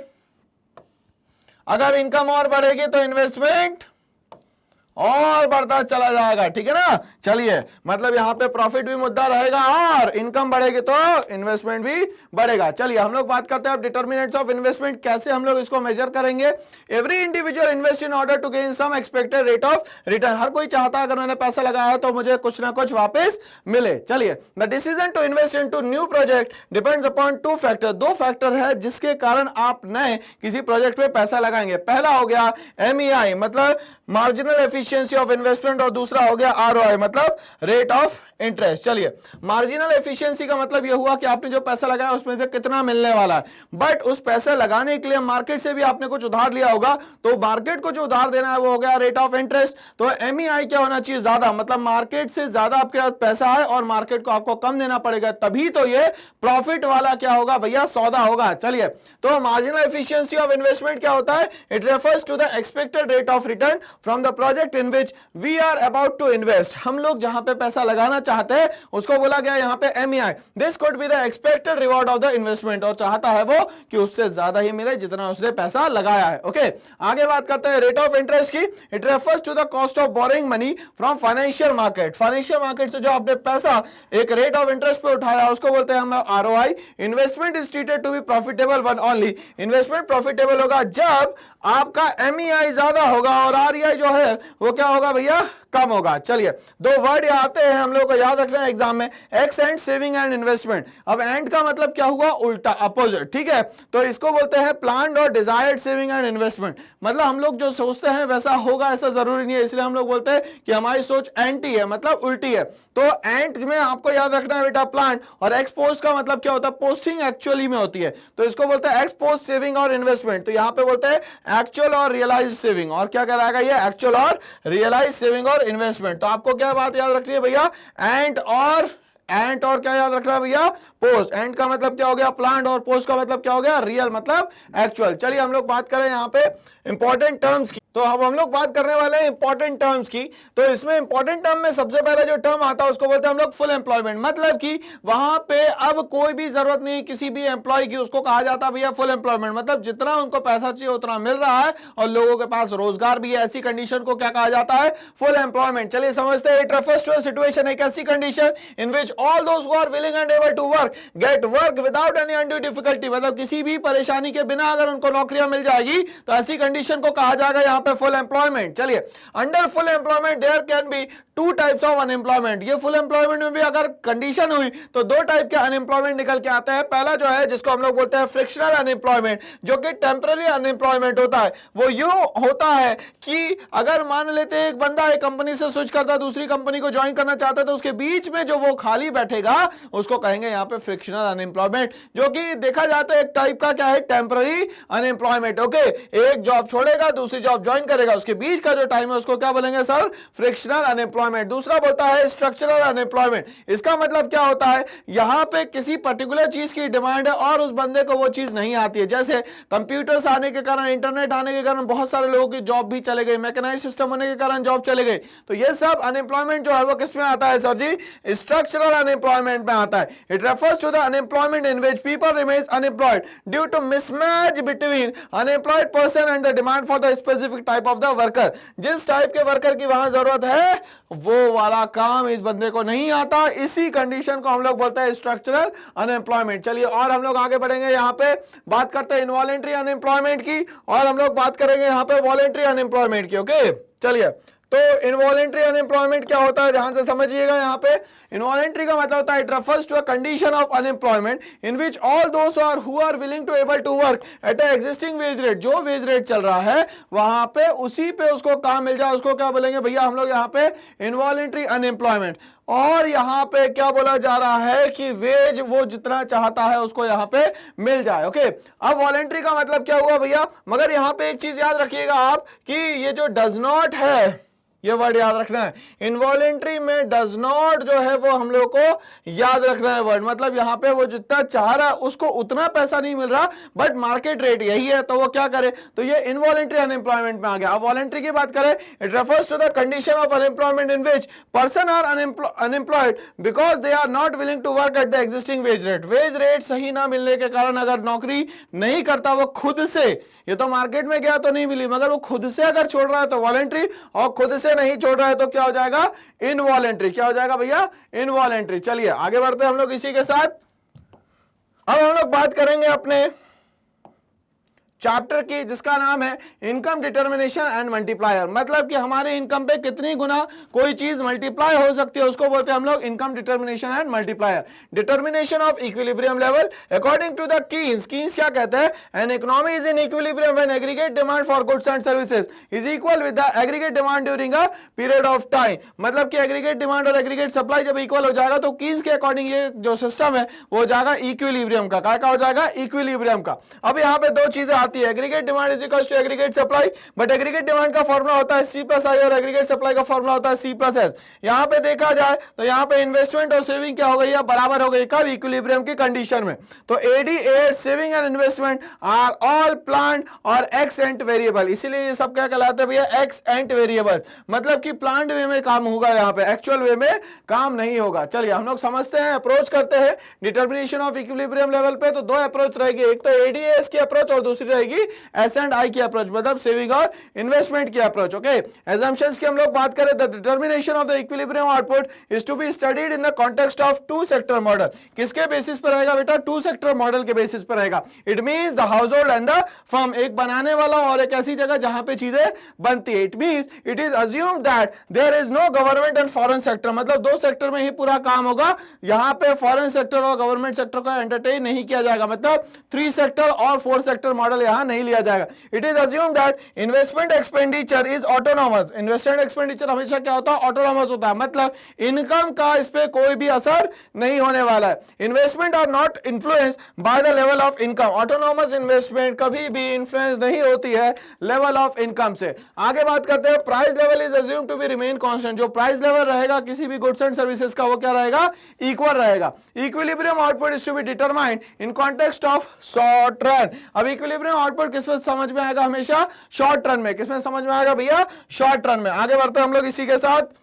अगर इनकम और बढ़ेगी तो इन्वेस्टमेंट और बढ़ता चला जाएगा। ठीक है ना। चलिए मतलब यहां पे प्रॉफिट भी मुद्दा रहेगा और इनकम बढ़ेगी तो इन्वेस्टमेंट भी बढ़ेगा। चलिए हम लोग बात करते हैं अब डिटर्मिनेंट्स ऑफ इन्वेस्टमेंट, कैसे हम लोग इसको मेजर करेंगे। Every individual invest in order to gain some expected rate of return. हर कोई चाहता है अगर मैंने पैसा लगाया तो मुझे कुछ ना कुछ वापस मिले। चलिए the decision to invest into new project depends upon two factor. दो फैक्टर है जिसके कारण आप नए किसी प्रोजेक्ट पे पैसा लगाएंगे। पहला हो गया MEI मतलब मार्जिनल एफिशिएंसी ऑफ इन्वेस्टमेंट, और दूसरा हो गया ROI मतलब रेट ऑफ इंटरेस्ट। चलिए मार्जिनल एफिशिएंसी का मतलब यह हुआ कि आपने जो पैसा लगाया उसमें से कितना मिलने वाला है। बट उस पैसे लगाने के लिए मार्केट से भी आपने कुछ उधार लिया होगा, तो मार्केट को जो उधार देना है वो हो गया रेट ऑफ इंटरेस्ट। तो MEI क्या होना चाहिए, ज्यादा, मतलब मार्केट से ज्यादा आपके पास पैसा है और मार्केट को आपको कम देना पड़ेगा, तभी तो ये प्रॉफिट वाला क्या होगा भैया, सौदा होगा। चलिए तो मार्जिनल एफिशिएंसी ऑफ इन्वेस्टमेंट क्या होता है, it refers to the expected rate of return from the project in which we are about to invest. हम लोग जहां पे पैसा लगाना चाहते हैं उसको बोला गया यहां पे MEI। This could be the expected reward of the investment, और चाहता है वो कि उससे ज्यादा ही मिले जितना उसने पैसा लगाया है। ओके आगे बात करते हैं रेट ऑफ इंटरेस्ट की। It refers to the cost of borrowing money from financial market. Financial market से जो आपने पैसा एक रेट ऑफ इंटरेस्ट पे उठाया उसको बोलते हैं हम ROI। Investment is treated to be profitable one only. Investment profitable होगा जब आपका MEI ज्यादा होगा और ROI जो है वो क्या होगा भैया, कम होगा। चलिए दो वर्ड आते हैं हम लोग को याद रखना है एग्जाम में, x and saving and investment. अब एंड का मतलब क्या हुआ, उल्टा, अपोजिट। ठीक है, तो इसको बोलते हैं प्लान्ड और डिजायर्ड सेविंग एंड इन्वेस्टमेंट। मतलब हम लोग जो सोचते हैं वैसा होगा ऐसा जरूरी नहीं है, इसलिए हम लोग बोलते हैं कि हमारी सोच एंटी है, मतलब उल्टी है। तो एंड में आपको याद रखना है बेटा प्लान, और एक्स पोस्ट का मतलब क्या होता है, पोस्टिंग एक्चुअली में होती है, तो इसको बोलते हैं एक्स पोस्ट सेविंग और इन्वेस्टमेंट। तो यहां पे बोलते हैं एक्चुअल और रियलाइज सेविंग, और क्या कहलाएगा ये, एक्चुअल और रियलाइज सेविंग और इन्वेस्टमेंट। तो आपको क्या बात याद रखनी है भैया, एंड और क्या याद रखना है भैया, पोस्ट। एंड का मतलब क्या हो गया, प्लान, और पोस्ट का मतलब क्या हो गया, रियल मतलब एक्चुअल। चलिए हम लोग बात करें यहाँ पे इंपॉर्टेंट टर्म्स की। तो अब हम लोग बात करने वाले हैं इंपॉर्टेंट टर्म्स की। तो इसमें इंपॉर्टेंट टर्म में सबसे पहले जो टर्म आता है उसको बोलते हैं हम लोग फुल एम्प्लॉयमेंट। मतलब कि वहां पे अब कोई भी जरूरत नहीं किसी भी एम्प्लॉय की, उसको कहा जाता है भैया फुल एम्प्लॉयमेंट। मतलब जितना उनको पैसा चाहिए उतना मिल रहा है और लोगों के पास रोजगार भी है, ऐसी कंडीशन को क्या कहा जाता है, फुल एम्प्लॉयमेंट। चलिए समझते हैं। It refers to a situation, एक ऐसी condition in which all those who are willing and able to work get work without any undue difficulty. मतलब किसी भी परेशानी के बिना अगर उनको नौकरियां मिल जाएगी तो ऐसी कंडीशन को कहा जाएगा यहाँ पे फुल एम्प्लॉयमेंट। चलिए under full employment there can be two types of unemployment. ये फुल एम्प्लॉयमेंट में भी अगर कंडीशन हुई तो दो टाइप के अनएम्प्लॉयमेंट निकल के आते हैं। पहला जो है जिसको हम लोग बोलते हैं फ्रिक्शनल अनएम्प्लॉयमेंट, जो कि टेम्पररी अनएम्प्लॉयमेंट होता है। वो यूं होता है कि अगर मान लेते हैं एक बंदा एक कंपनी से स्विच करता है, दूसरी कंपनी को ज्वाइन करना चाहता है, तो उसके बीच में जो वो खाली बैठेगा उसको कहेंगे यहाँ पे फ्रिक्शनल अनएम्प्लॉयमेंट, जो कि देखा जाए तो एक टाइप का क्या है, टेम्पररी अनएम्प्लॉयमेंट। ओके, एक जॉब छोड़ेगा दूसरी जॉब ज्वाइन करेगा, उसके बीच का जो टाइम है उसको क्या बोलेंगे सर, फ्रिक्शनल अनएम्प्लॉयमेंट। दूसरा होता है स्ट्रक्चरल अनएम्प्लॉयमेंट। इसका मतलब क्या होता है, यहां पे किसी पर्टिकुलर चीज की डिमांड है और उस बंदे को वो चीज नहीं आती है। जैसे कंप्यूटर्स आने के कारण, इंटरनेट आने के कारण बहुत सारे लोगों की जॉब भी चले गई, मैकेनाइज्ड सिस्टम होने के कारण जॉब चले गए। तो ये सब अनएम्प्लॉयमेंट जो है वो किस में आता है सर जी, स्ट्रक्चरल अनएम्प्लॉयमेंट में आता है। It refers to the unemployment in which people remains unemployed due to mismatch between unemployed person and the demand for the specific type of the worker. जिस टाइप के वर्कर की वहां जरूरत है वो वाला काम इस बंदे को नहीं आता, इसी कंडीशन को हम लोग बोलते हैं स्ट्रक्चरल अनएम्प्लॉयमेंट। चलिए और हम लोग आगे बढ़ेंगे, यहां पे बात करते हैं इनवॉलंटरी अनएम्प्लॉयमेंट की, और हम लोग बात करेंगे यहां पे वॉलंटरी अनएम्प्लॉयमेंट की। ओके चलिए, तो इनवॉलंटरी अनएम्प्लॉयमेंट क्या होता है, ध्यान से समझिएगा। यहां पे इनवॉलंटरी का मतलब होता है it refers to a condition of unemployment in which all those who are willing to able to work at a existing wage rate. जो वेज रेट चल रहा है वहां पे उसी पे उसको काम मिल जाए, उसको क्या बोलेंगे भैया हम लोग यहाँ पे इनवॉलंटरी अनएम्प्लॉयमेंट। और यहां पे क्या बोला जा रहा है कि वेज वो जितना चाहता है उसको यहां पे मिल जाए। ओके, अब वॉलंटरी का मतलब क्या हुआ भैया, मगर यहां पे एक चीज याद रखिएगा आप कि ये जो डज नॉट है, ये वर्ड याद रखना है। इनवॉलेंट्री में डज नॉट जो है वो हम लोग को याद रखना है वर्ड, मतलब यहां पे वो जितना चाह रहा है उसको उतना पैसा नहीं मिल रहा, बट मार्केट रेट यही है, तो वो क्या करे, तो ये इनवॉलेंट्री अनएम्प्लॉयमेंट में आ गया। अब वॉलेंट्री की बात करें, it refers to the condition of unemployment in which person are unemployed because they are not willing to work at the existing wage rate. Wage rate सही ना मिलने के कारण अगर नौकरी नहीं करता वो खुद से, ये तो मार्केट में गया तो नहीं मिली, मगर वो खुद से अगर छोड़ रहा है तो वॉलेंट्री, और खुद से नहीं छोड़ रहा है तो क्या हो जाएगा, इनवॉलेंट्री। क्या हो जाएगा भैया, इनवॉलेंट्री। चलिए आगे बढ़ते हैं हम लोग इसी के साथ। अब हम लोग बात करेंगे अपने चैप्टर की जिसका नाम है इनकम डिटर्मिनेशन एंड मल्टीप्लायर। मतलब कि हमारे इनकम पे कितनी गुना कोई चीज मल्टीप्लाई हो सकती है उसको बोलते हैं हम लोग income determination and multiplier. Determination of equilibrium level according to the Keynes. Keynes क्या कहते हैं, an economy is in equilibrium when aggregate demand for goods and services is equal with the aggregate demand during a period of time. मतलब कि aggregate demand और aggregate supply जब equal हो जाएगा तो कीन्स के अकॉर्डिंग ये जो सिस्टम है वो हो जाएगा इक्विलिब्रियम का। क्या हो जाएगा, इक्विलिब्रियम का। अब यहाँ पे दो चीजें आती है, aggregate demand is equal to aggregate supply, but aggregate demand का फॉर्मूला होता है C प्लस आई और एग्रीगेट सप्लाई का फॉर्मूला होता है C प्लस एस। यहाँ पे देखा जाए तो यहाँ पे इन्वेस्टमेंट और सेविंग क्या हो गई है, बराबर हो गई, कब, इक्विलिब्रियम की कंडीशन में। तो AD ad saving and investment are all planned और एक्स एंड वेरिएबल, इसीलिए ये सब क्या कहलाते हैं भैया, एक्स एंड वेरिएबल। मतलब कि प्लांट वे में काम होगा, यहाँ पे एक्चुअल वे में काम नहीं होगा। चलिए हम लोग समझते हैं, अप्रोच करते हैं डिटर्मिनेशन ऑफ इक्विलिब्रियम लेवल पे। तो दो अप्रोच रहेगी, एक तो एडीएस की अप्रोच और दूसरी रहेगी एस एंड आई की अप्रोच, मतलब सेविंग और इन्वेस्टमेंट की अप्रोच। ओके, assumptions की हम लोग बात करें, the determination of the equilibrium output is to be studied in the context of two sector model। किसके बेसिस पर रहेगा बेटा, टू सेक्टर मॉडल के बेसिस पर रहेगा। It means the household and the firm, एक बनाने वाला और एक ऐसी जगह जहां पे चीजें बनती है। It means it is assumed that there is no government and foreign sector, मतलब दो सेक्टर में ही पूरा काम होगा, यहाँ पे फॉरेन सेक्टर और गवर्नमेंट सेक्टर को एंटरटेन नहीं किया जाएगा, मतलब 3 सेक्टर और 4 सेक्टर मॉडल यहां नहीं लिया जाएगा। It is assume that investment expenditure is autonomous। Investment expenditure हमेशा क्या होता है, ऑटोनॉमस होता है, मतलब इनकम का इस पे कोई भी असर नहीं होने वाला है। Investment are not influence by the level of income, autonomous investment कभी भी इन्फ्लुएंस नहीं होती है लेवल ऑफ इनकम से। आगे बात करते हैं, price level is assume to be remain constant. जो प्राइस लेवल रहेगा किसी भी गुड्स एंड सर्विसेज का वो क्या रहेगा, इक्वल रहेगा। Equilibrium output is to be determined in context of short run. अब इक्विलिब्रियम आउटपुट किस में समझ में आएगा, हमेशा शॉर्ट रन में। किसमें समझ में आएगा भैया, शॉर्ट रन में। आगे बढ़ते हैं हम लोग इसी के साथ,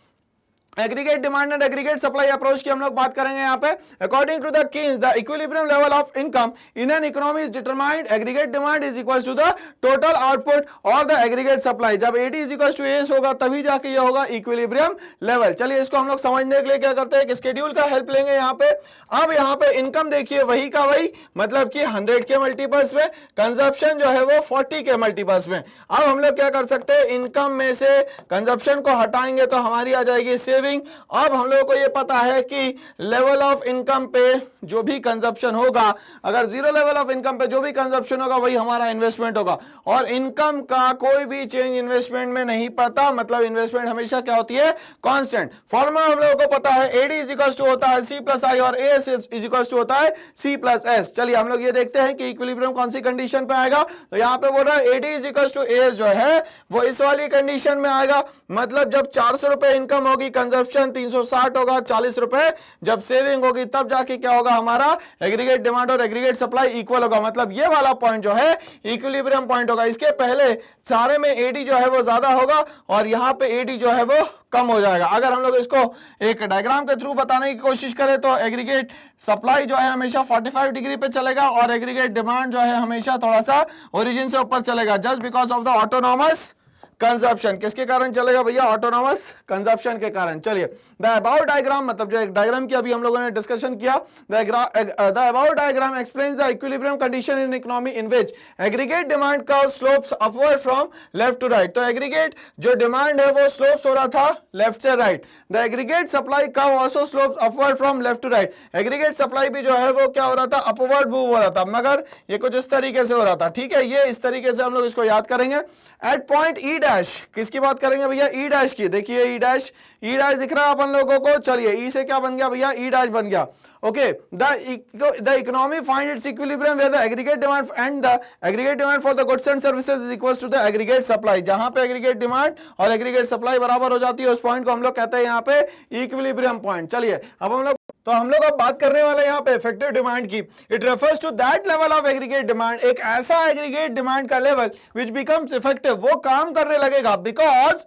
aggregate demand and aggregate supply approach की हम लोग बात करेंगे यहाँ पे। According to the Keynes the equilibrium level of income in an economy is determined aggregate demand is equal to the total output और द एग्रीगेट सप्लाई। जब AD is equal to S होगा तभी जाके ये होगा इक्विलिब्रियम लेवल। चलिए इसको हम लोग समझने के लिए क्या करते हैं, स्केड्यूल का हेल्प लेंगे यहाँ पे। अब यहाँ पे इनकम देखिए वही का वही, मतलब कि 100 के मल्टीपल्स में, कंजप्शन जो है वो 40 के मल्टीपल्स में। अब हम लोग क्या कर सकते हैं, इनकम में से कंजप्शन को हटाएंगे तो हमारी आ जाएगी सेविंग सेविंग। अब हम लोगों को ये पता है कि लेवल ऑफ इनकम पे जो भी कंजप्शन होगा, अगर जीरो लेवल ऑफ इनकम पे जो भी कंजप्शन होगा वही हमारा इन्वेस्टमेंट होगा, और इनकम का कोई भी चेंज इन्वेस्टमेंट में नहीं पड़ता, मतलब इन्वेस्टमेंट हमेशा क्या होती है, कांस्टेंट। फॉर्मूला हम लोगों को पता है AD इज इक्वल टू होता है C प्लस I और AS इज इक्वल टू होता है C प्लस S। चलिए हम लोग ये देखते हैं कि इक्विलिब्रियम कौन सी कंडीशन पे आएगा। तो यहाँ पे बोल रहा है AD is equal to AS जो है वो इस वाली कंडीशन में आएगा, मतलब जब 400 रुपए इनकम होगी, कंजप्शन 360 होगा, 40 रुपए जब सेविंग होगी, तब जाके क्या होगा, हमारा एग्रीगेट डिमांड और एग्रीगेट सप्लाई इक्वल होगा, मतलब ये वाला पॉइंट जो है इक्विलिब्रियम पॉइंट होगा। इसके पहले सारे में AD जो है वो ज्यादा होगा और यहाँ पे AD जो है वो कम हो जाएगा। अगर हम लोग इसको एक डायग्राम के थ्रू बताने की कोशिश करें तो एग्रीगेट सप्लाई जो है हमेशा 45 डिग्री पे चलेगा और एग्रीगेट डिमांड जो है हमेशा थोड़ा सा ओरिजिन से ऊपर चलेगा, just because of the autonomous consumption. किसके कारण चलेगा भैया, ऑटोनॉमस कंजप्शन के कारण। चलिए द अबाउट डायग्राम, मतलब जो एक डायग्राम की अभी हम लोगों ने डिस्कशन किया, the about diagram explains the equilibrium condition in economy in which aggregate demand curve slopes upward from left to right. तो एग्रीगेट जो डिमांड है वो स्लोप्स हो रहा था लेफ्ट से right. The aggregate supply curve also slopes upward from left to right. Aggregate supply भी जो है वो क्या हो रहा था, अपवर्ड मूव हो रहा था, मगर ये कुछ इस तरीके से हो रहा था। ठीक है, ये इस तरीके से हम लोग इसको याद करेंगे। एट पॉइंट ई डैश, किसकी बात करेंगे भैया, ई डैश की। देखिए ई डैश दिख रहा है अपन लोगों को। चलिए ई से क्या बन गया भैया, ई डैश बन गया। Okay, the economy find its equilibrium where the aggregate demand and the aggregate demand for the goods and services is equal to the aggregate supply. जहां पे एग्रीगेट डिमांड और एग्रीगेट सप्लाई बराबर हो जाती है, उस पॉइंट को हम लोग कहते हैं यहाँ पे इक्विलिब्रियम पॉइंट। चलिए अब हम लोग अब बात करने वाले हैं यहाँ पे इफेक्टिव डिमांड की। It refers to that level of aggregate demand, एक ऐसा एग्रीगेट डिमांड का लेवल विच बिकम्स इफेक्टिव, वो काम करने लगेगा because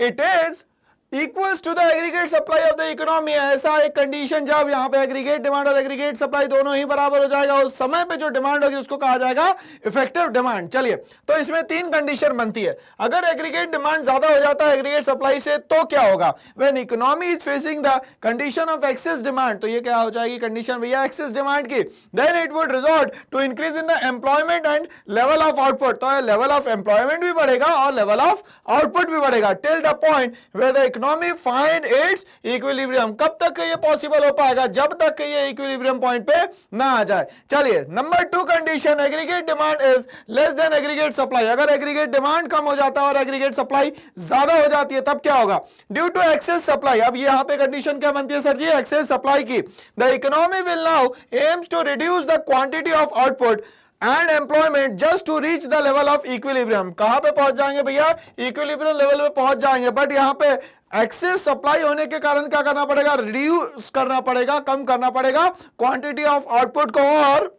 it is equals to the aggregate supply of the economy. ऐसा एक कंडीशन जब यहाँ पे एग्रीगेट डिमांड और एग्रीगेट सप्लाई दोनों ही बराबर हो जाएगा, उस समय पे जो डिमांड होगी उसको कहा जाएगा इफेक्टिव डिमांड। चलिए तो इसमें तीन कंडीशन बनती है। अगर एग्रीगेट डिमांड ज्यादा हो जाता है एग्रीगेट सप्लाई से तो क्या होगा, when economy is facing the condition of excess demand, तो ये क्या हो जाएगी कंडीशन भैया एक्सेस डिमांड की, then it would resort to increase in the employment and level of output. तो लेवल ऑफ एम्प्लॉयमेंट भी बढ़ेगा और लेवल ऑफ आउटपुट भी बढ़ेगा till the point where the economy find its equilibrium. कब तक ये पॉसिबल हो पाएगा, जब तक ये इक्विलिब्रियम पॉइंट पे ना आ जाए। चलिए number 2 condition, aggregate demand is less then aggregate supply. अगर एग्रीगेट डिमांड कम हो जाता है और एग्रीगेट सप्लाई ज्यादा हो जाती है तब क्या होगा, ड्यू टू एक्सेस सप्लाई। अब यहां पे कंडीशन क्या बनती है सर जी, एक्सेस सप्लाई की। The economy will now aims to reduce the quantity of output and employment just to reach the level of equilibrium. कहां पे पहुंच जाएंगे भैया, इक्विलिब्रियम लेवल पे पहुंच जाएंगे, बट यहां पे एक्सेस सप्लाई होने के कारण क्या करना पड़ेगा, रिड्यूस करना पड़ेगा, कम करना पड़ेगा क्वांटिटी ऑफ आउटपुट को और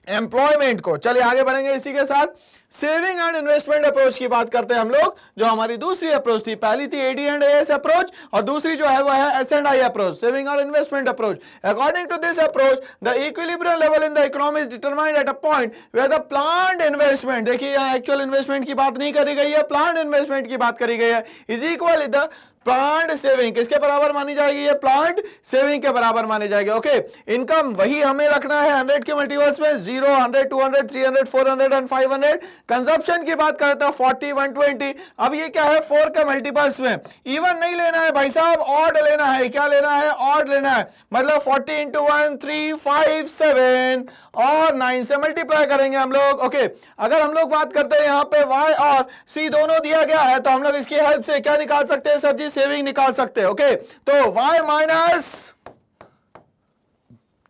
एम्प्लॉयमेंट को। चलिए आगे बढ़ेंगे इसी के साथ। सेविंग एंड इन्वेस्टमेंट अप्रोच की बात करते हैं हम लोग, जो हमारी दूसरी अप्रोच थी। पहली थी AD एंड AS अप्रोच और दूसरी जो है वो है S&I अप्रोच, सेविंग और investment approach. According to this approach the equilibrium level in the economy is determined at a point where the planned investment, देखिए यहाँ एक्चुअल इन्वेस्टमेंट की बात नहीं करी गई है, प्लान्ड इन्वेस्टमेंट की बात करी गई है, is equal the planned saving. किसके बराबर मानी जाएगी, ये प्लांट सेविंग के बराबर मानी जाएगी। ओके, इनकम वही हमें रखना है 100 के मल्टीपल्स में, 0, 100, 200, 300, 400 एंड 500। कंजप्शन की बात करते हैं 40, 120। अब ये क्या है 4 के मल्टीपल्स में, इवन नहीं लेना है भाई साहब, ऑड लेना है। क्या लेना है, ऑड लेना है, मतलब 40 इंटू 1 3 5 7 और 9 से मल्टीप्लाई करेंगे हम लोग। ओके, अगर हम लोग बात करते हैं यहाँ पे Y और C दोनों दिया गया है तो हम लोग इसकी हेल्प से क्या निकाल सकते हैं सर जी, सेविंग निकाल सकते हैं। ओके, तो Y माइनस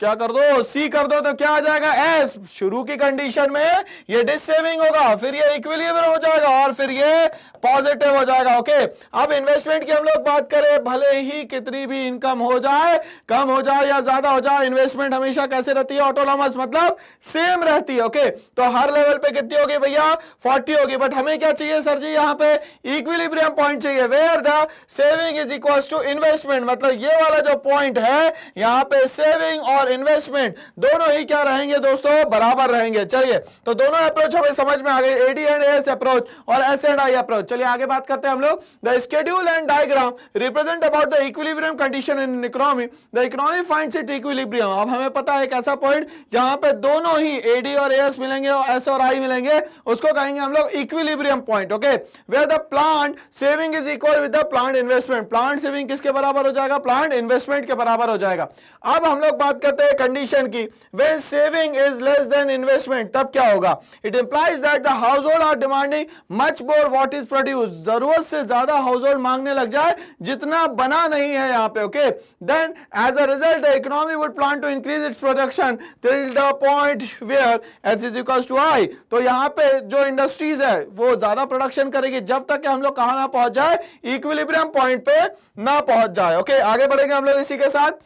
क्या कर दो, C कर दो, तो क्या आ जाएगा S। शुरू की कंडीशन में ये डिससेविंग होगा, फिर ये इक्विलिब्रियम हो जाएगा और फिर ये पॉजिटिव हो जाएगा। ओके, अब इन्वेस्टमेंट की हम लोग बात करें, भले ही कितनी भी इनकम हो जाए, कम हो जाए या ज्यादा हो जाए, इन्वेस्टमेंट हमेशा कैसे रहती है, ऑटोनॉमस, मतलब सेम रहती है। ओके, तो हर लेवल पे कितनी होगी भैया, 40 होगी। बट हमें क्या चाहिए सर जी, यहाँ पे इक्विलिब्रियम पॉइंट चाहिए where the saving is equal to investment, मतलब ये वाला जो पॉइंट है यहाँ पे सेविंग और और इन्वेस्टमेंट दोनों ही क्या रहेंगे दोस्तों, बराबर रहेंगे। चलिए तो दोनों अप्रोच हमें समझ में आ गई, एडी एंड एस अप्रोच और एस एंड आई अप्रोच। चलिए आगे बात करते हैं हम लोग। The schedule and diagram represent about the equilibrium condition in economy, the economy finds it equilibrium. अब हमें पता है एक ऐसा पॉइंट जहां पे दोनों ही एडी और एस मिलेंगे और एस और आई मिलेंगे, उसको कहेंगे हम लोग equilibrium point. Okay, where the planned saving is equal with the planned investment. Planned saving किसके बराबर हो जाएगा, प्लांट इन्वेस्टमेंट के बराबर हो जाएगा। अब हम लोग बात करते हैं कंडीशन की, when saving is less than investment, तब क्या होगा? It implies that the household are demanding much more what is produce. जरूरत से ज्यादा हाउस होल्ड मांगने लग जाए जितना बना नहीं है यहाँ पे। Okay, then as a result the economy would plan to increase its production till the point where S is equals to I. तो यहाँ पे जो इंडस्ट्रीज है वो ज्यादा प्रोडक्शन करेगी जब तक कि हम लोग कहां ना पहुंच जाए, इक्विलिब्रियम पॉइंट पे ना पहुंच जाए। ओके, आगे बढ़ेंगे हम लोग इसी के साथ।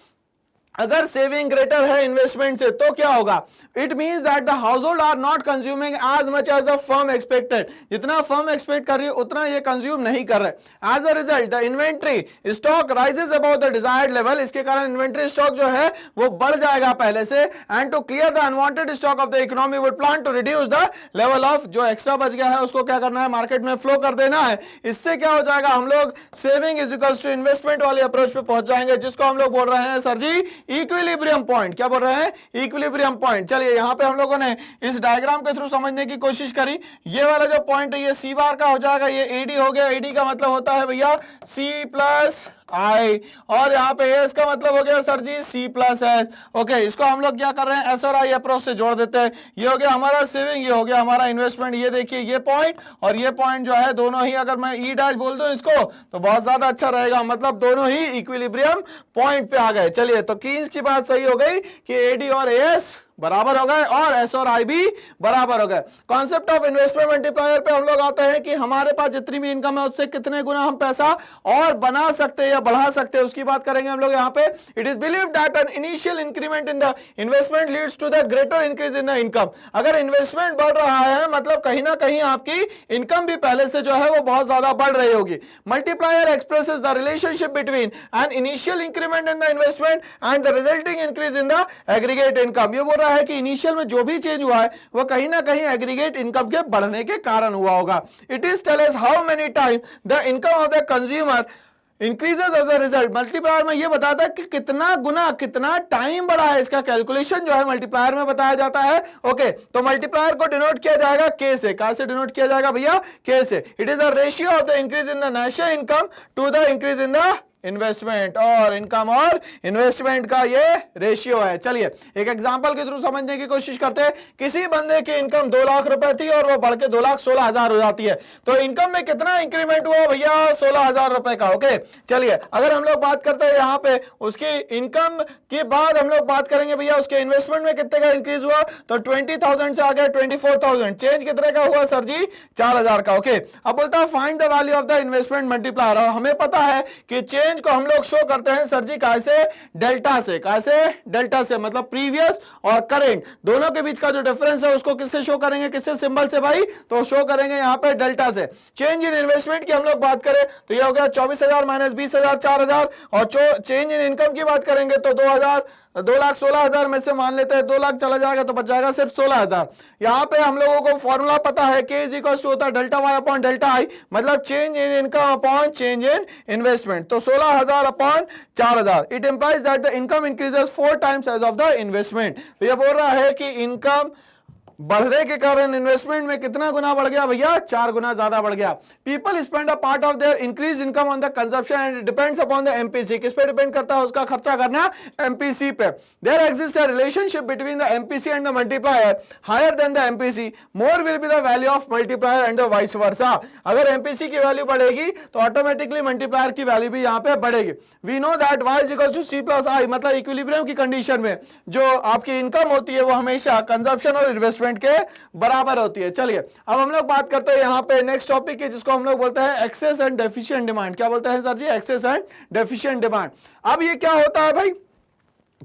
अगर सेविंग ग्रेटर है इन्वेस्टमेंट से तो क्या होगा? It means that the household are not consuming as much as the firm expected. जितना फर्म एक्सपेक्ट कर रही है उतना ये कंज्यूम नहीं कर रहे। As a result the inventory stock rises about the desired level. इसके कारण इन्वेंट्री स्टॉक जो है वो बढ़ जाएगा पहले से। And to clear the unwanted stock of the economy would plan to reduce the level of, जो एक्स्ट्रा बच गया है उसको क्या करना है, मार्केट में फ्लो कर देना है। इससे क्या हो जाएगा, हम लोग saving is equals to investment वाली अप्रोच पे पहुंच जाएंगे, जिसको हम लोग बोल रहे हैं सर जी इक्विलिब्रियम पॉइंट। क्या बोल रहे हैं? Equilibrium point. चलिए यहां पे हम लोगों ने इस डायग्राम के थ्रू समझने की कोशिश करी। ये वाला जो पॉइंट है ये सी बार का हो जाएगा, ये एडी हो गया। एडी का मतलब होता है भैया सी प्लस आई, और यहाँ पे एस का मतलब हो गया sir ji C plus S. Okay, इसको हम लोग क्या कर रहे हैं, एस और आई अप्रोच से जोड़ देते हैं। ये हो गया हमारा सेविंग, ये हो गया हमारा इन्वेस्टमेंट। ये देखिए ये पॉइंट और ये पॉइंट जो है दोनों ही, अगर मैं ई डैश बोल दूं इसको तो बहुत ज्यादा अच्छा रहेगा, मतलब दोनों ही इक्विलिब्रियम पॉइंट पे आ गए। चलिए तो कीन्स की बात सही हो गई कि एडी और एस बराबर हो गए और एस और आई भी बराबर हो गए। कॉन्सेप्ट ऑफ इन्वेस्टमेंट मल्टीप्लायर पे हम लोग आते हैं कि हमारे पास जितनी भी इनकम है उससे कितने गुना हम पैसा और बना सकते हैं या बढ़ा सकते हैं, उसकी बात करेंगे हम लोग यहाँ पे। It is believed that an initial increment in the investment leads to the greater increase in the income. अगर इन्वेस्टमेंट बढ़ रहा है मतलब कहीं ना कहीं आपकी इनकम भी पहले से जो है वो बहुत ज्यादा बढ़ रही होगी। Multiplier expresses the relationship between N initial increment in the investment and the resulting increase in the aggregate income. ये बोल है कि इनिशियल में जो भी चेंज हुआ है वो कहीं ना कहीं एग्रीगेट इनकम के बढ़ने के कारण हुआ होगा। It is tell us how many time the income of the consumer increases as a result. Multiplier में ये बताता है कि कितना गुना कितना टाइम बढ़ा है, इसका कैलकुलेशन जो है मल्टीप्लायर में बताया जाता है। ओके, तो मल्टीप्लायर को डिनोट किया जाएगा के से। कहां से डिनोट किया जाएगा भैया? के से। It is the ratio of the increase in the national income to the increase in the investment, और इनकम और इन्वेस्टमेंट का ये रेशियो है। चलिए एक एग्जांपल के थ्रू समझने की कोशिश करते हैं। किसी बंदे की इनकम 2 लाख रुपए थी और वो बढ़ के 2,16,000 हो जाती है, तो इनकम में कितना इंक्रीमेंट हुआ भैया? 16,000 रुपए का। ओके, चलिए अगर हम लोग बात करते हैं यहाँ पे उसकी इनकम के बाद हम लोग बात करेंगे भैया उसके इन्वेस्टमेंट में कितने का इंक्रीज हुआ, तो 20,000 से आ गया 24,000। चेंज कितने का हुआ सर जी? 4,000 का। ओके, अब बोलता है find the value of the investment multiplier. और हमें पता है कि चेंज को हम लोग शो करते हैं सर जी कैसे? डेल्टा से। कैसे? डेल्टा से, मतलब प्रीवियस और करंट दोनों के बीच का जो डिफरेंस है उसको किससे शो करेंगे? किससे सिंबल से भाई? तो शो करेंगे यहाँ पे डेल्टा से। चेंज इन इन्वेस्टमेंट की हम लोग बात करें तो ये हो गया 24,000 माइनस 20,000 4,000, और चेंज इन इनकम की बात करेंगे तो 2,16,000 में से मान लेते हैं 2 लाख चला जाएगा तो बच जाएगा सिर्फ 16,000। यहाँ पे हम लोगों को फॉर्मूला पता है के इज इक्वल टू होता है delta Y upon delta I, मतलब change in income upon change in investment. तो 16,000 upon 4,000, it implies that the income increases 4 times as of the investment. तो ये बोल रहा है कि इनकम बढ़ने के कारण इन्वेस्टमेंट में कितना गुना बढ़ गया भैया? 4 गुना ज्यादा बढ़ गया। People spend a part of there increase income on the consumption and depends upon the MPC. किस पे डिपेंड करता है? उसका खर्चा करना एमपीसी पे। There exist a relationship between the MPC and the multiplier, higher than the MPC more will be the value of multiplier and the vice versa. अगर MPC की वैल्यू बढ़ेगी तो ऑटोमेटिकली मल्टीप्लायर की वैल्यू भी यहाँ पे बढ़ेगी। We know that y is equal to c plus I, मतलब इक्विलिब्रियम की कंडीशन में जो आपकी इनकम होती है वो हमेशा कंजप्शन और इन्वेस्टमेंट के बराबर होती है। चलिए अब हम लोग बात करते हैं यहाँ पे नेक्स्ट टॉपिक की, जिसको हम लोग बोलते हैं एक्सेस एंड डेफिशिएंट डिमांड। क्या बोलते हैं sir ji? Excess and deficient demand. अब ये क्या होता है भाई?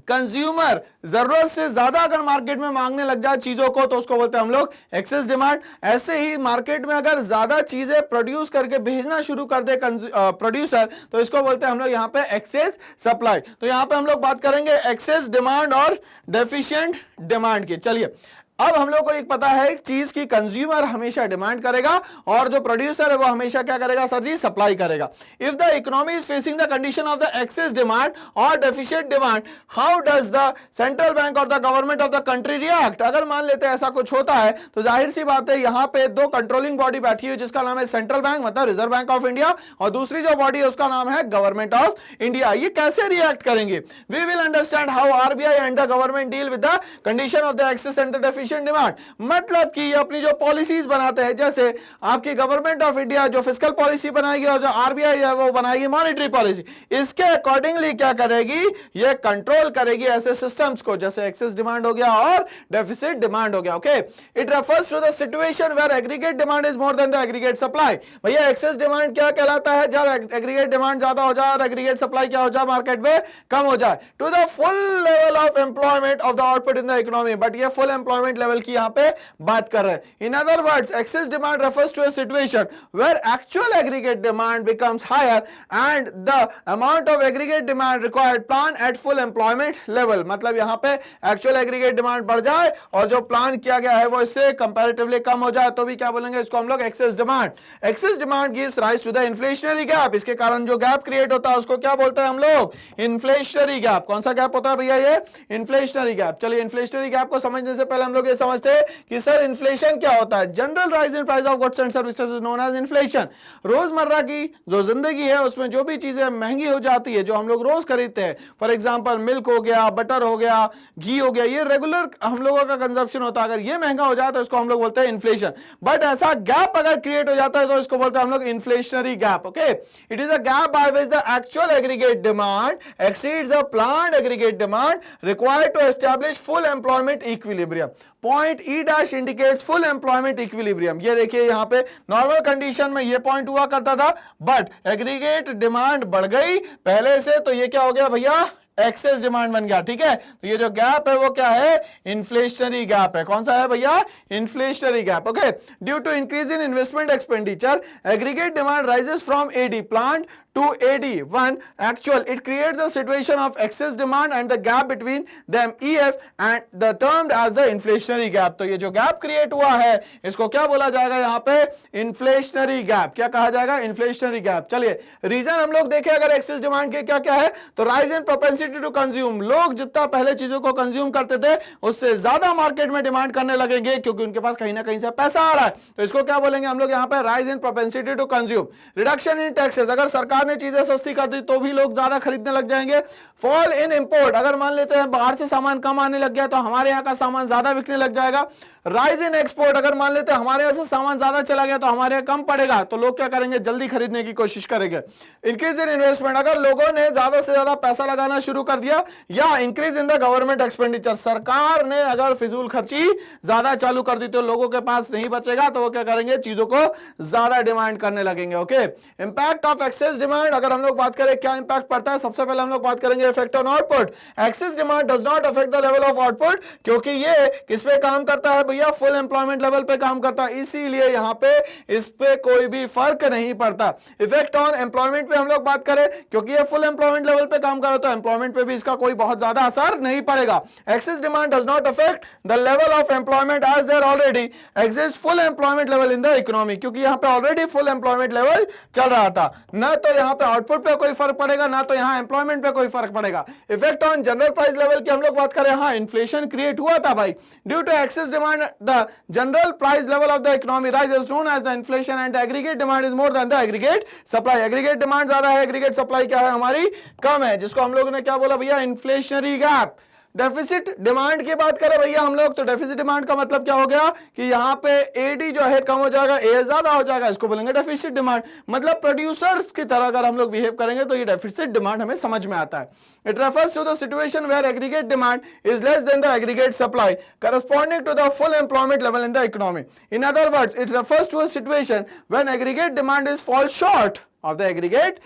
कंज्यूमर जरूरत से ज्यादा अगर मार्केट में मांगने लग जाए चीजों को तो उसको बोलते हैं हम लोग एक्सेस डिमांड। ऐसे ही मार्केट में अगर ज्यादा चीजें प्रोड्यूस करके भेजना शुरू कर दे प्रोड्यूसर तो इसको बोलते हैं हम लोग यहाँ पे एक्सेस सप्लाई। तो यहाँ पे हम लोग बात करेंगे एक्सेस डिमांड और डेफिशिएंट डिमांड की। चलिए अब हम लोग को एक पता है चीज की कंज्यूमर हमेशा डिमांड करेगा और जो प्रोड्यूसर है वो हमेशा क्या करेगा सर जी, सप्लाई करेगा। If the economy is facing the condition of the excess demand और deficient demand, how does the central bank और the government of the country react? अगर मान लेते हैं ऐसा कुछ होता है तो जाहिर सी बात है यहाँ पे दो कंट्रोलिंग बॉडी बैठी हुई जिसका नाम है सेंट्रल बैंक मतलब रिजर्व बैंक ऑफ इंडिया, और दूसरी जो बॉडी है उसका नाम है गवर्नमेंट ऑफ इंडिया। ये कैसे रिएक्ट करेंगे? We will understand how RBI and the government deal with the condition of the excess and the deficient demand. मतलब कि अपनी जो पॉलिसीज बनाते हैं, जैसे आपकी गवर्नमेंट ऑफ इंडिया जो फिस्कल पॉलिसी बनाएगी और जो आरबीआई है वो बनाएगी मॉनेटरी पॉलिसी, इसके अकॉर्डिंगली क्या करेगी, ये कंट्रोल करेगी ऐसे सिस्टम्स को जैसे एक्सेस डिमांड हो गया और डेफिसिट डिमांड हो गया। Okay, it refers to the situation where aggregate demand is more than the aggregate supply. भैया एक्सेस डिमांड क्या कहलाता है? जब एग्रीगेट डिमांड ज्यादा हो जाए और एग्रीगेट सप्लाई क्या हो जाए, मार्केट में कम हो जाए। To the full level of employment of the output in the economy, but ये फुल एम्प्लॉयमेंट लेवल की यहाँ पे बात कर रहे हैं। In other words excess demand refers to a situation where actual aggregate demand becomes higher and the amount of aggregate demand required plan at full employment level. मतलब यहाँ पे एक्चुअल एग्रीगेट डिमांड बढ़ जाए और जो प्लान किया गया है वो इससे कंपैरेटिवली कम हो जाए तो भी क्या बोलेंगे, इसको हम लोग excess demand. Excess demand gives rise to the inflationary gap. इसके कारण जो गैप क्रिएट होता है उसको क्या बोलते हैं हम लोग, इन्फ्लेशनरी गैप। कौन सा गैप होता है भैया, ये इन्फ्लेशनरी गैप। चलिए इन्फ्लेशनरी गैप को समझने से पहले हम लोग ये समझते हैं कि सर इन्फ्लेशन क्या होता है। General rise in price of goods and services is known as inflation. रोजमर्रा की जो जिंदगी है उसमें जो भी चीजें महंगी हो जाती है, जो हम लोग रोज खरीदते हैं, फॉर एग्जांपल मिल्क हो गया, बटर हो गया, घी हो गया, ये रेगुलर हम लोगों का कंजप्शन होता है। अगर ये महंगा हो जाए तो इसको हम लोग बोलते हैं इन्फ्लेशन। बट ऐसा गैप अगर क्रिएट हो जाता है तो इसको बोलते हैं हम लोग inflationary gap. Okay, it is a gap by which the actual aggregate demand exceeds the planned aggregate demand required to establish full employment equilibrium. Point E dash indicates full employment equilibrium. ये देखिए यहाँ पे normal condition में ये point हुआ करता था, but aggregate demand बढ़ गई पहले से, तो ये क्या हो गया भैया, एक्सेस डिमांड बन गया। ठीक है, तो ये जो गैप है वो क्या है, इन्फ्लेशनरी गैप है। कौन सा है भैया, inflationary gap. Okay, due to increase in investment expenditure aggregate demand rises from AD planned to AD1 actual. It creates a situation of excess demand and the gap between them EF and the termed as the inflationary gap. तो ये जो gap create हुआ है इसको क्या बोला जाएगा यहाँ पे, इन्फ्लेशनरी गैप। क्या कहा जाएगा, इन्फ्लेशनरी गैप। चलिए रीजन हम लोग देखें अगर एक्सेस डिमांड के क्या क्या है, तो rise in propensity to consume. लोग जितना पहले चीजों को कंज्यूम करते थे उससे ज्यादा मार्केट में डिमांड करने लगेंगे क्योंकि उनके पास कहीं ना कहीं से पैसा आ रहा है, तो इसको क्या बोलेंगे हम लोग यहाँ पे, rise in propensity to consume. Reduction in taxes, अगर सरकार ने चीजें सस्ती कर दी तो भी लोग ज्यादा खरीदने लग जाएंगे। फॉल इन इंपोर्ट, अगर मान लेते हैं बाहर से सामान कम आने लग गया तो हमारे यहाँ का सामान ज्यादा बिकने लग जाएगा। राइज इन एक्सपोर्ट, अगर मान लेते हैं हमारे यहाँ से सामान ज्यादा चला गया तो हमारे यहाँ कम पड़ेगा तो लोग क्या करेंगे, जल्दी खरीदने की कोशिश करेंगे। इंक्रीज इन इन्वेस्टमेंट, अगर लोगों ने ज्यादा से ज्यादा पैसा लगाना शुरू कर दिया, या increase in the government expenditure, सरकार ने अगर फिजूल खर्ची ज्यादा चालू कर दी तो लोगों के पास नहीं बचेगा तो वो क्या करेंगे, चीजों को ज्यादा डिमांड करने लगेंगे। Okay, impact of excess demand, अगर हम लोग बात करें क्या इंपैक्ट पड़ता है, सबसे पहले हम लोग बात करेंगे effect on output. Access demand does not affect the level of output, क्योंकि ये किस पे काम करता है भैया, फुल एम्प्लॉयमेंट लेवल पे काम करता है, इसीलिए यहाँ पे इस पे कोई भी फर्क नहीं पड़ता। इफेक्ट ऑन एम्प्लॉयमेंट पे हम लोग बात करें, क्योंकि ये फुल एम्प्लॉयमेंट लेवल पे काम कर रहा है तो एम्प्लॉयमेंट पे भी इसका कोई बहुत ज्यादा असर नहीं पड़ेगा। Excess demand does not affect the level of employment as there already exist full employment level in the economy, क्योंकि यहाँ पे ऑलरेडी फुल एम्प्लॉयमेंट लेवल चल रहा था। न तो यहाँ पे आउटपुट पे कोई फर्क पड़ेगा, ना तो यहाँ एम्प्लॉयमेंट पे कोई फर्क पड़ेगा। Effect on general price level की हम लोग बात करें, हाँ इन्फ्लेशन क्रिएट हुआ था भाई, due to excess demand the general price level of the economy rises known as the inflation and the aggregate demand is more than the aggregate supply. Aggregate demand ज्यादा है, एग्रीगेट सप्लाई क्या है हमारी, कम है, जिसको हम लोगों ने क्या बोला भैया, इन्फ्लेशनरी गैप। डेफिसिट डिमांड की बात करें भैया हम लोग, तो डेफिसिट डिमांड का मतलब क्या हो गया कि यहाँ पे एडी जो है कम हो जाएगा, ए ज्यादा हो जाएगा, इसको बोलेंगे डेफिसिट डिमांड। मतलब प्रोड्यूसर्स की तरह अगर हम लोग बिहेव करेंगे तो ये डेफिसिट डिमांड हमें समझ में आता है। It refers to the situation where aggregate demand is less than the aggregate supply corresponding to the full employment level in the economy. In other words it refers to a situation when aggregate demand is fall short of the aggregate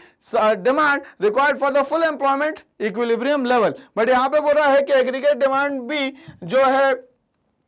demand required for the full employment equilibrium level. But यहाँ पे बोल रहा है कि aggregate demand भी जो है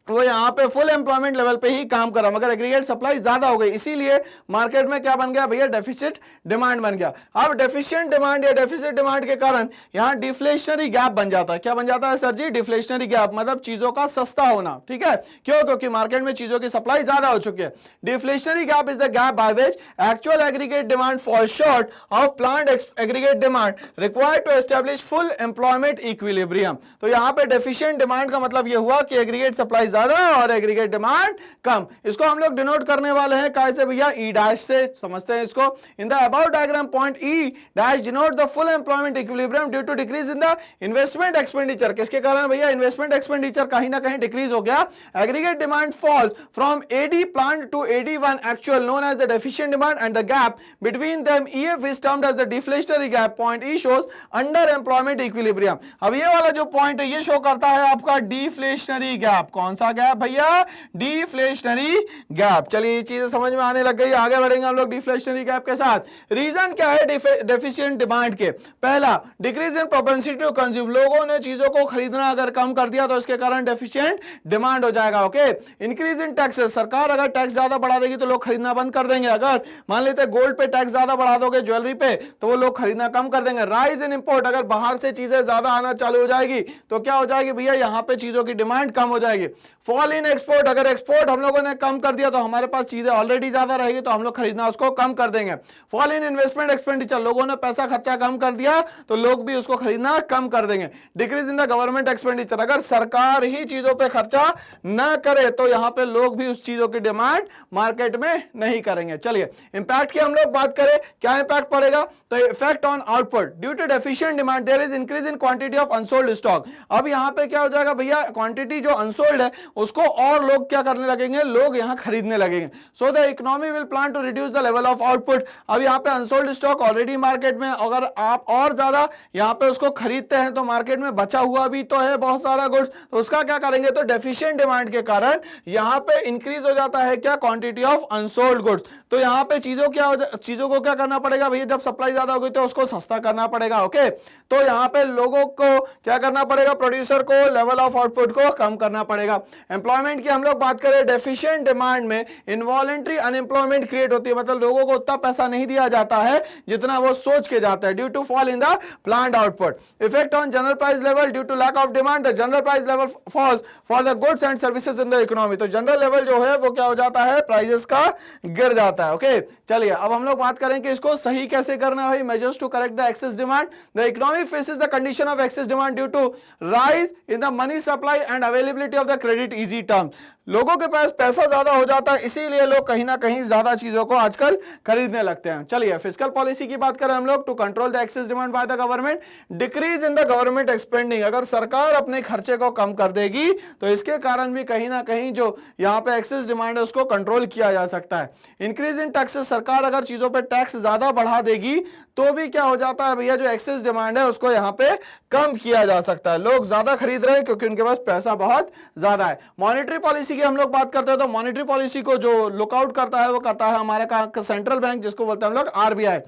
वो यहाँ पे फुल एम्प्लॉयमेंट लेवल पे ही काम कर रहा है, मगर एग्रीगेट सप्लाई ज्यादा हो गई, इसीलिए मार्केट में क्या बन गया भैया, डेफिसिट डिमांड बन गया। अब डेफिशिएंट डिमांड या डेफिसिट डिमांड के कारण यहाँ डिफ्लेशनरी गैप बन जाता है। क्या बन जाता है सर जी? डिफ्लेशनरी गैप, मतलब चीजों का सस्ता होना, ठीक है। क्यों? क्योंकि मार्केट में चीजों की सप्लाई ज्यादा हो चुकी है। Deflationary gap is the gap by which actual aggregate demand fall short of planned aggregate demand required to establish full employment equilibrium. तो यहाँ पे डेफिशिएंट डिमांड का मतलब ये हुआ कि एग्रीगेट सप्लाई ज्यादा और एग्रीगेट डिमांड कम। इसको हम लोग डिनोट करने वाले हैं कैसे भैया? ई डैश से समझते हैं इसको। In the above diagram point E dash denote the full employment equilibrium due to decrease in the investment expenditure. किसके कारण भैया? इन्वेस्टमेंट एक्सपेंडिचर कहीं ना कहीं डिक्रीज हो गया। Aggregate demand falls from AD plant to एडी1 actual known as the deficient demand and the gap between them EF is termed as the deflationary gap. Point E shows under employment equilibrium. अब ये वाला जो point है ये show करता है आपका डिफ्लेशनरी गैप। कौन सा गैप भैया? Deflationary gap. चलिए ये चीजें समझ में आने लग गई, आगे बढ़ेंगे हम लोग डिफ्लेशनरी गैप के साथ। रीजन क्या है डेफिशिएंट डिमांड के? पहला, decrease in propensity to consume. लोगों ने चीजों को खरीदना अगर कम कर दिया तो इसके कारण डेफिशिएंट डिमांड हो जाएगा। ओके। इंक्रीज इन टैक्सेस, सरकार अगर टैक्स ज्यादा बढ़ा देगी तो लोग खरीदना बंद कर देंगे। अगर मान लेते गोल्ड पे टैक्स ज्यादा बढ़ा दोगे, ज्वेलरी पे, तो वो लोग खरीदना कम कर देंगे। राइज इन इंपोर्ट, अगर बाहर से चीजें ज्यादा आना चालू हो जाएगी तो क्या हो जाएगी भैया? यहां पे चीजों की डिमांड कम हो जाएगी। फॉल इन एक्सपोर्ट, अगर एक्सपोर्ट हम लोगों ने कम कर दिया तो हमारे पास चीजें ऑलरेडी ज्यादा रहेगी तो हम लोग खरीदना उसको कम कर देंगे। फॉल इन इन्वेस्टमेंट एक्सपेंडिचर, लोगों ने पैसा खर्चा कम कर दिया तो लोग भी उसको खरीदना कम कर देंगे। Decrease in the government expenditure, अगर सरकार ही चीजों पे खर्चा ना करे तो यहां पे लोग भी उस चीजों की डिमांड मार्केट में नहीं करेंगे। चलिए इंपैक्ट की हम लोग बात करें, क्या इंपैक्ट पड़ेगा? तो effect on output due to deficient demand there is increase in quantity of unsold stock. अब यहां पे क्या हो जाएगा भैया? क्वांटिटी जो अनसोल्ड है उसको और लोग क्या करने लगेंगे? लोग यहां खरीदने लगेंगे। So the economy will plan to reduce the level of output. अब यहां पे अनसोल्ड स्टॉक ऑलरेडी मार्केट में, अगर आप और ज्यादा यहां पे उसको खरीदते हैं तो मार्केट में बचा हुआ भी तो है बहुत सारा गुड्स, तो उसका क्या करेंगे? तो डेफिशिएंट डिमांड के कारण यहां पे इंक्रीज हो जाता है क्या? Quantity of unsold goods. तो यहां पे चीजों को क्या करना पड़ेगा भैया? जब सप्लाई ज्यादा हो गई तो उसको सस्ता करना पड़ेगा। ओके। तो यहां पे लोगों को क्या करना पड़ेगा? प्रोड्यूसर को लेवल ऑफ आउटपुट को कम करना पड़ेगा। एम्प्लॉयमेंट की हम लोग बात करें, डेफिशिएंट डिमांड में इनवॉलंटरी अनएम्प्लॉयमेंट क्रिएट होती है, मतलब लोगों को उतना पैसा नहीं दिया जाता है जितना वो सोच के जाता है, due to fall in the planned output. Effect on general price level due to lack of demand, the general price level falls for the goods and services in the economy. तो जनरल लेवल जो है वो क्या हो जाता है? Prices का गिर जाता है। ओके। चलिए अब हम लोग बात करें कि इसको सही कैसे करना है। Measures to correct the excess demand, the economy faces the condition of excess demand due to rise in the money supply and availability of the credit easy term. लोगों के पास पैसा ज्यादा हो जाता है, इसीलिए लोग कहीं ना कहीं ज्यादा चीजों को आजकल खरीदने लगते हैं। चलिए फिस्कल पॉलिसी की बात करें हम लोग, to control the excess demand by the government, decrease in the government expending. अगर सरकार अपने खर्चे को कम कर देगी तो इसके कारण भी कहीं ना कहीं जो यहाँ पे एक्सेस डिमांड है उसको कंट्रोल किया जा सकता है। इंक्रीज इन टैक्सेस, सरकार अगर चीजों पे टैक्स ज्यादा बढ़ा देगी तो भी क्या हो जाता है भैया? जो एक्सेस डिमांड है उसको यहाँ पे कम किया जा सकता है। लोग ज्यादा खरीद रहे हैं क्योंकि उनके पास पैसा बहुत ज्यादा है। मॉनेटरी पॉलिसी की हम लोग बात करते हैं तो मॉनेटरी पॉलिसी को जो लुकआउट करता है वो करता है हमारा सेंट्रल बैंक, जिसको बोलते हैं हम लोग RBI.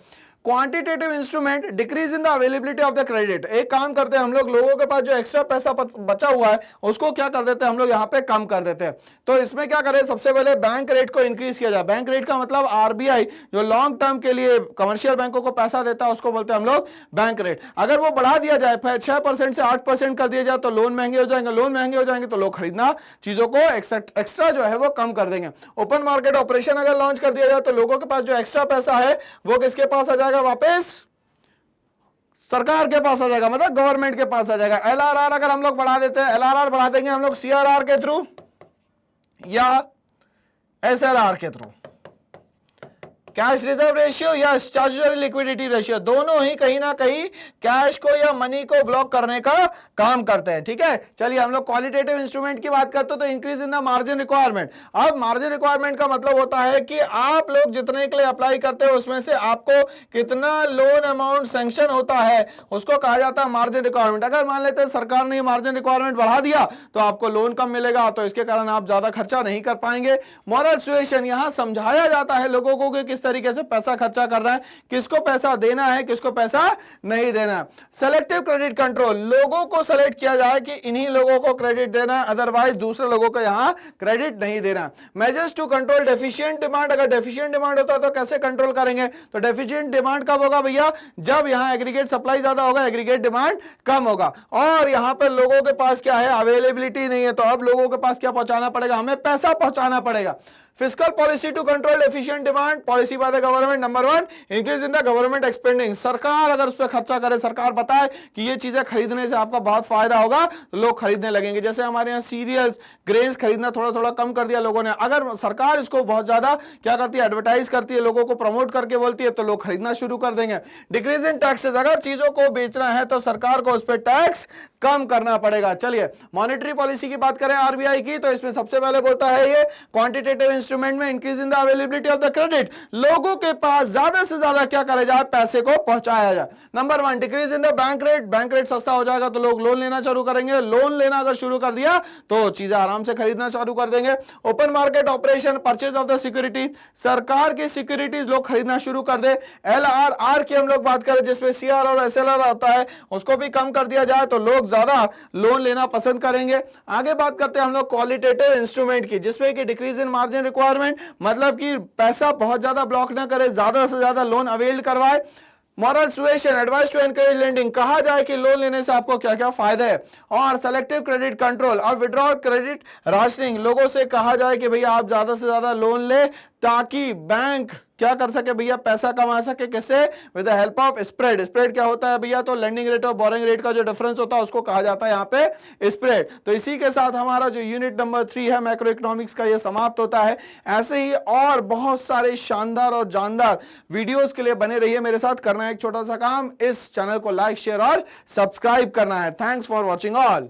Quantitative instrument, decrease in the availability of the credit. एक काम करते हैं हम लोग, लोगों के पास जो एक्स्ट्रा पैसा बचा हुआ है उसको क्या कर देते हैं हम लोग? यहाँ पे कम कर देते हैं। तो इसमें क्या करें? सबसे पहले बैंक रेट को इंक्रीज किया जाए। बैंक रेट का मतलब आरबीआई जो लॉन्ग टर्म के लिए कमर्शियल बैंकों को पैसा देता है उसको बोलते हैं हम लोग बैंक रेट। अगर वो बढ़ा दिया जाए, 6% से 8% कर दिया जाए तो लोन महंगे हो जाएंगे, लोन महंगे हो जाएंगे तो लोग खरीदना चीजों को एक्स्ट्रा जो है वो कम कर देंगे। ओपन मार्केट ऑपरेशन अगर लॉन्च कर दिया जाए तो लोगों के पास जो एक्स्ट्रा पैसा है वो किसके पास आ जाएगा? वापस सरकार के पास आ जाएगा, मतलब गवर्नमेंट के पास आ जाएगा। एलआरआर अगर हम लोग बढ़ा देते हैं, एलआरआर बढ़ा देंगे हम लोग सीआरआर के थ्रू या एसएलआर के थ्रू, कैश रिजर्व रेशियो या स्टैट्यूटरी लिक्विडिटी रेशियो, दोनों ही कहीं ना कहीं कैश को या मनी को ब्लॉक करने का काम करते हैं। ठीक है। चलिए हम लोग क्वालिटेटिव इंस्ट्रूमेंट की बात करते हैं तो increase in the margin requirement. अब मार्जिन रिक्वायरमेंट का मतलब होता है कि आप लोग जितने के लिए अप्लाई करते हो उसमें से आपको कितना लोन अमाउंट सैंक्शन होता है उसको कहा जाता है मार्जिन रिक्वायरमेंट। अगर मान लेते हैं सरकार ने मार्जिन रिक्वायरमेंट बढ़ा दिया तो आपको लोन कम मिलेगा, तो इसके कारण आप ज्यादा खर्चा नहीं कर पाएंगे। मॉरल सुएशन, यहां समझाया जाता है लोगों को कि किस किस तरीके से पैसा खर्चा कर रहा है, किसको पैसा देना है, किसको पैसा नहीं देना है। सेलेक्टिव क्रेडिट कंट्रोल, लोगों को सेलेक्ट किया जाए कि इन्हीं लोगों को क्रेडिट देना है, अदरवाइज दूसरे लोगों को यहां क्रेडिट नहीं देना। Measures to control deficient demand, अगर डेफिशिएंट डिमांड होता है तो कैसे कंट्रोल करेंगे, तो डेफिशिएंट डिमांड कब होगा भैया, जब यहां एग्रीगेट सप्लाई ज्यादा होगा, एग्रीगेट डिमांड कम होगा। और यहां पर लोगों के पास क्या है, अवेलेबिलिटी नहीं है, तो अब लोगों के पास क्या पहुंचाना पड़ेगा, हमें पैसा पहुंचाना पड़ेगा। Fiscal policy to control efficient demand, policy by the government, number 1 increase in the government expending, सरकार अगर उस पर खर्चा करे, सरकार बताए कि ये चीजें खरीदने से आपका बहुत फायदा होगा, तो लोग खरीदने लगेंगे। जैसे हमारे यहाँ सीरियल्स, ग्रेन्स खरीदना थोड़ा थोड़ा कम कर दिया लोगों ने, अगर सरकार इसको बहुत ज्यादा क्या करती है, एडवर्टाइज करती है, लोगों को प्रमोट करके बोलती है, तो लोग खरीदना शुरू कर देंगे। डिक्रीज इन टैक्सेस, अगर चीजों को बेचना है तो सरकार को उस पर टैक्स कम करना पड़ेगा। चलिए मॉनेटरी पॉलिसी की बात करें आरबीआई की, तो इसमें सबसे पहले बोलता है ये क्वांटिटेटिव इंस्ट्रूमेंट में increase in the availability of the credit, लोगों के पास ज्यादा से ज्यादा क्या करे जाए, पैसे को पहुंचाया जाए। Number 1 decrease in the bank rate, bank rate सस्ता हो जाएगा तो लोग लोन लेना शुरू करेंगे, लोन लेना अगर शुरू कर दिया तो चीजें आराम से खरीदना शुरू कर देंगे। Open market operation, purchase of the security, सरकार की सिक्योरिटीज लोग खरीदना शुरू कर दे। एलआरआर की हम लोग बात करें जिसमें सीआर और एसएलआर आता है, उसको भी कम कर दिया जाए तो लोग ज्यादा लोन लेना पसंद करेंगे। आगे बात करते हैं हम लोग क्वालिटेटिव इंस्ट्रूमेंट की, जिसमें कि डिक्रीज इन मार्जिन रिक्वायरमेंट, मतलब कि पैसा बहुत ज्यादा ब्लॉक ना करे, ज्यादा से ज्यादा लोन अवेल करवाए। Moral suasion, advice to encourage lending, कहा जाए कि लोन लेने से आपको क्या क्या फायदे है। और सेलेक्टिव क्रेडिट कंट्रोल और विड्रॉल क्रेडिट राशनिंग, लोगों से कहा जाए कि भैया आप ज्यादा से ज्यादा लोन ले ताकि बैंक क्या कर सके भैया, पैसा कमा सके, किससे, with the help of spread. Spread क्या होता है भैया, तो लेंडिंग रेट और बोरिंग रेट का जो डिफरेंस होता है उसको कहा जाता है यहाँ पे स्प्रेड। तो इसी के साथ हमारा जो यूनिट नंबर 3 है मैक्रो इकोनॉमिक्स का ये समाप्त होता है। ऐसे ही और बहुत सारे शानदार और जानदार वीडियोस के लिए बने रहिए मेरे साथ। करना है एक छोटा सा काम, इस चैनल को लाइक शेयर और सब्सक्राइब करना है। Thanks for watching all.